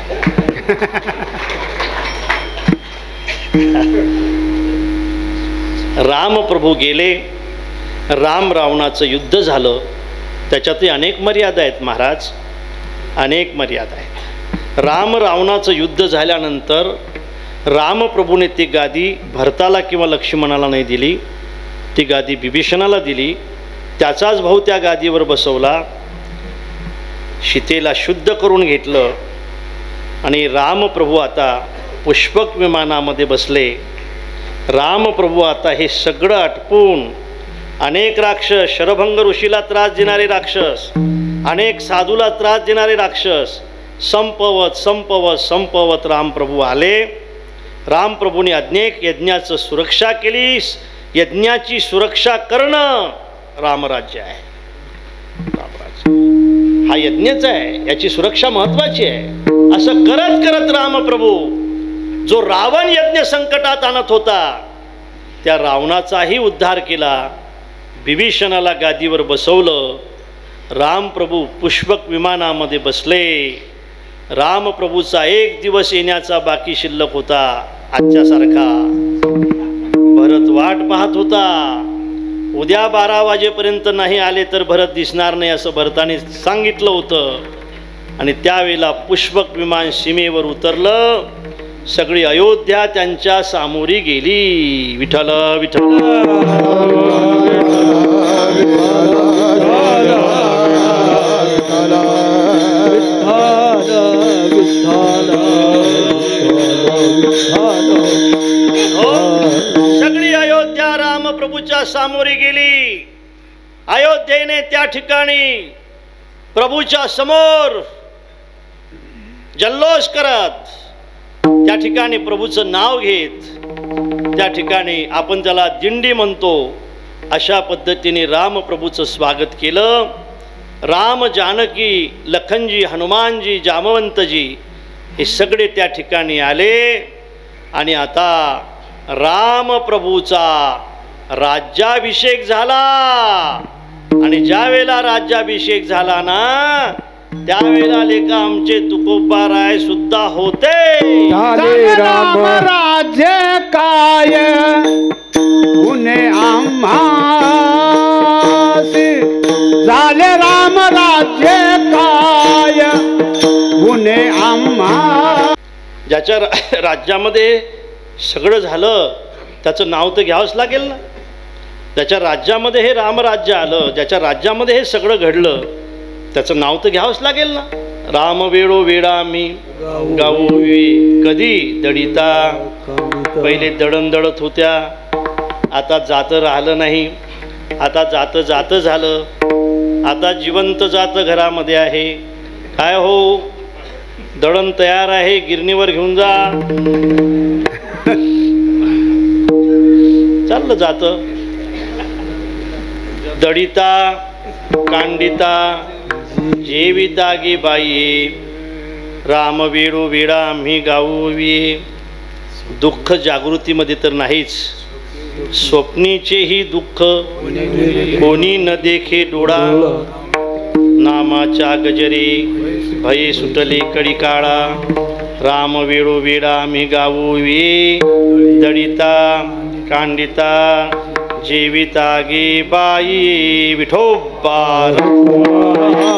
राम प्रभू गेले, राम रावणाचं युद्ध झालं. त्याच्यातही अनेक मर्यादा आहेत महाराज, अनेक मर्यादा आहेत. राम रावणाचं युद्ध झाल्यानंतर रामप्रभूने ती गादी भरताला किंवा लक्ष्मणाला नाही दिली, ती गादी विभीषणाला दिली. त्याचाच भाऊ त्या गादीवर बसवला, सीतेला शुद्ध करून घेतलं आणि रामप्रभू आता पुष्पक विमानामध्ये बसले. रामप्रभू आता हे सगळं आटपून अनेक राक्षस, शरभंग ऋषीला त्रास देणारे राक्षस, अनेक साधूला त्रास देणारे राक्षस संपवत संपवत संपवत रामप्रभू आले. रामप्रभूने अनेक यज्ञाचं सुरक्षा केली. यज्ञाची सुरक्षा करणं रामराज्य आहे. रामराज्य हा यज्ञच आहे, याची सुरक्षा महत्वाची आहे. असं करत करत रामप्रभू जो रावण यज्ञ संकटात आणत होता त्या रावणाचाही उद्धार केला. विभीषणाला गादीवर बसवलं. रामप्रभू पुष्पक विमानामध्ये बसले. रामप्रभूचा एक दिवस येण्याचा बाकी शिल्लक होता. आजच्यासारखा भरत वाट पाहत होता. उद्या 12 वाजेपर्यंत नाही आले तर भरत दिसणार नाही असं भरताने सांगितलं होतं. आणि त्यावेळेला पुष्पक विमान सीमेवर उतरलं. सगळी अयोध्या त्यांच्या सामोरी गेली. विठ्ठल विठ्ठल सगळी अयोध्या रामप्रभूच्या सामोरी गेली. अयोध्येने त्या ठिकाणी प्रभूच्या समोर जल्लोष करत, त्या ठिकाणी प्रभूचं नाव घेत, त्या ठिकाणी आपण त्याला दिंडी म्हणतो अशा पद्धतीने रामप्रभूचं स्वागत केलं. राम, जानकी, लखनजी, हनुमानजी, जामवंतजी हे सगळे त्या ठिकाणी आले. आणि आता रामप्रभूचा राज्याभिषेक झाला. आणि ज्या वेळेला राज्याभिषेक झाला ना त्यावेळेला लेखा आमचे तुकोबाराय सुद्धा होते. झाले राम राज्य काय पुणे आम्हासी, झाले राम राज्य काय पुणे आम्हा. ज्याच्या राज्यामध्ये सगळं झालं त्याचं नाव तर घ्यावंच लागेल ना. ज्याच्या राज्यामध्ये हे रामराज्य आलं, ज्याच्या राज्यामध्ये हे सगळं घडलं त्याचं नाव तर घ्यावंच लागेल ना. राम वेळो वेळा मी गाऊ कधी दडिता. पहिले दळण दळत होत्या, आता जातं राहिलं नाही. आता जातं जातं झालं. आता जिवंत जातं घरामध्ये आहे. काय हो, दळण तयार आहे, गिरणीवर घेऊन जा. चाललं जातं. दडिता कांडिता जेविता गे बाई, राम वेळो वेळा आम्ही गाऊवी. दुःख जागृतीमध्ये तर नाहीच, स्वप्नीचेही दुःख कोणी न देखे डोळा. नामाच्या गजरे भये सुटले कडी काळा. राम वेळो वेळा आम्ही गाऊवी. दडिता कांडिता जेविता गे बाई, विठोबा कुमार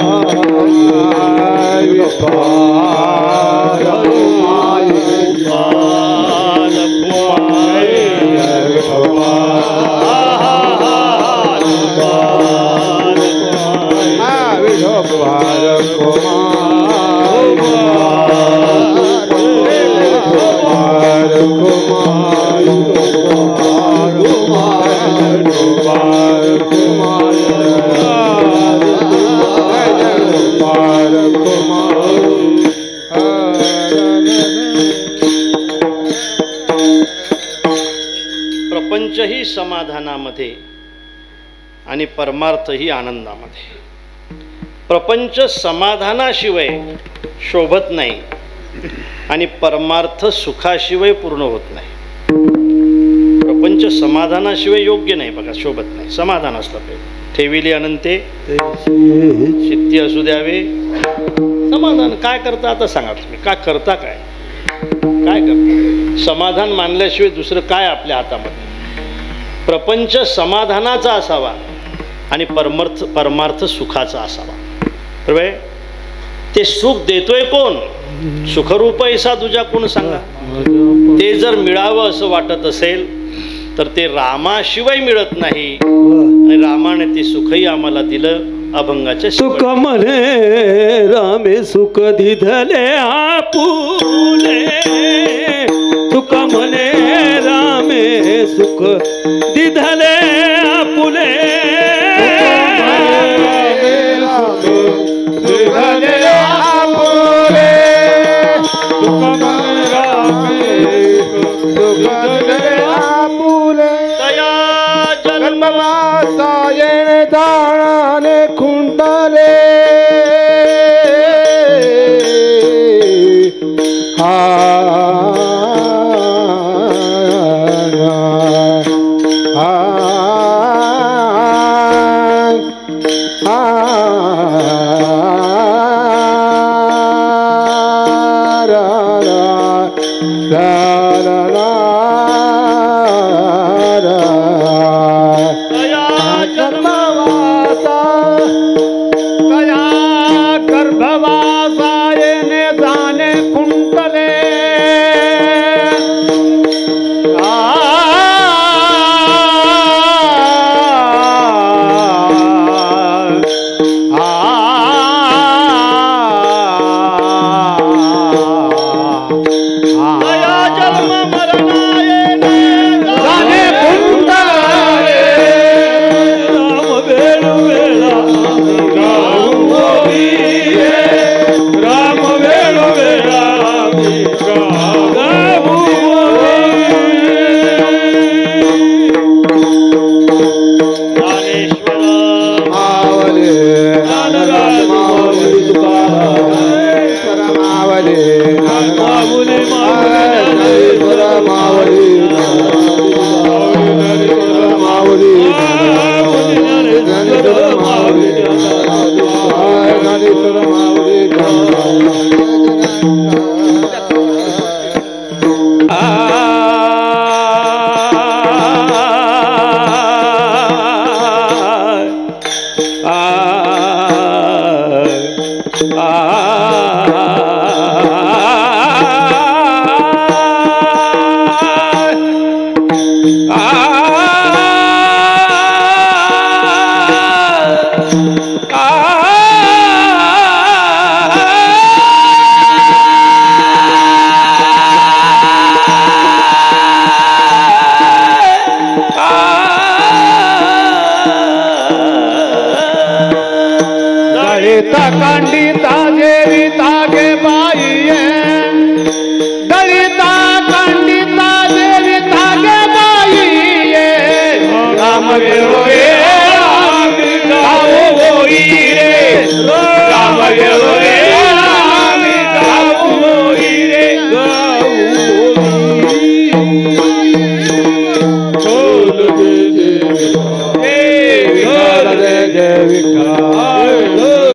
समाधानामध्ये आणि परमार्थ ही आनंदामध्ये. प्रपंच समाधानाशिवाय शोभत नाही आणि परमार्थ सुखाशिवाय पूर्ण होत नाही. प्रपंच समाधानाशिवाय योग्य नाही बघा, शोभत नाही. समाधान असलं पाहिजे. ठेविली अनंते चित्ती असू द्यावे समाधान. काय करता आता सांगा तुम्ही, काय करता? काय करता? समाधान मानल्याशिवाय दुसरं काय आपल्या हातामध्ये? प्रपंच समाधानाचा असावा आणि परमार्थ सुखाचा असावा. बरोबर? ते सुख देतोय कोण? सुखरूप ऐसा तुझ्या कोण सांगा. ते जर मिळावं असं वाटत असेल तर ते रामाशिवाय मिळत नाही. आणि रामाने ते सुखही आम्हाला दिलं अभंगाच्या. सुख म्हणे रामे सुख दिधले आपुले. सुख म्हणे रामे सुख दिधले आपुले. जन्मवासायण दाणाने खुंटले. जय विठ्ठल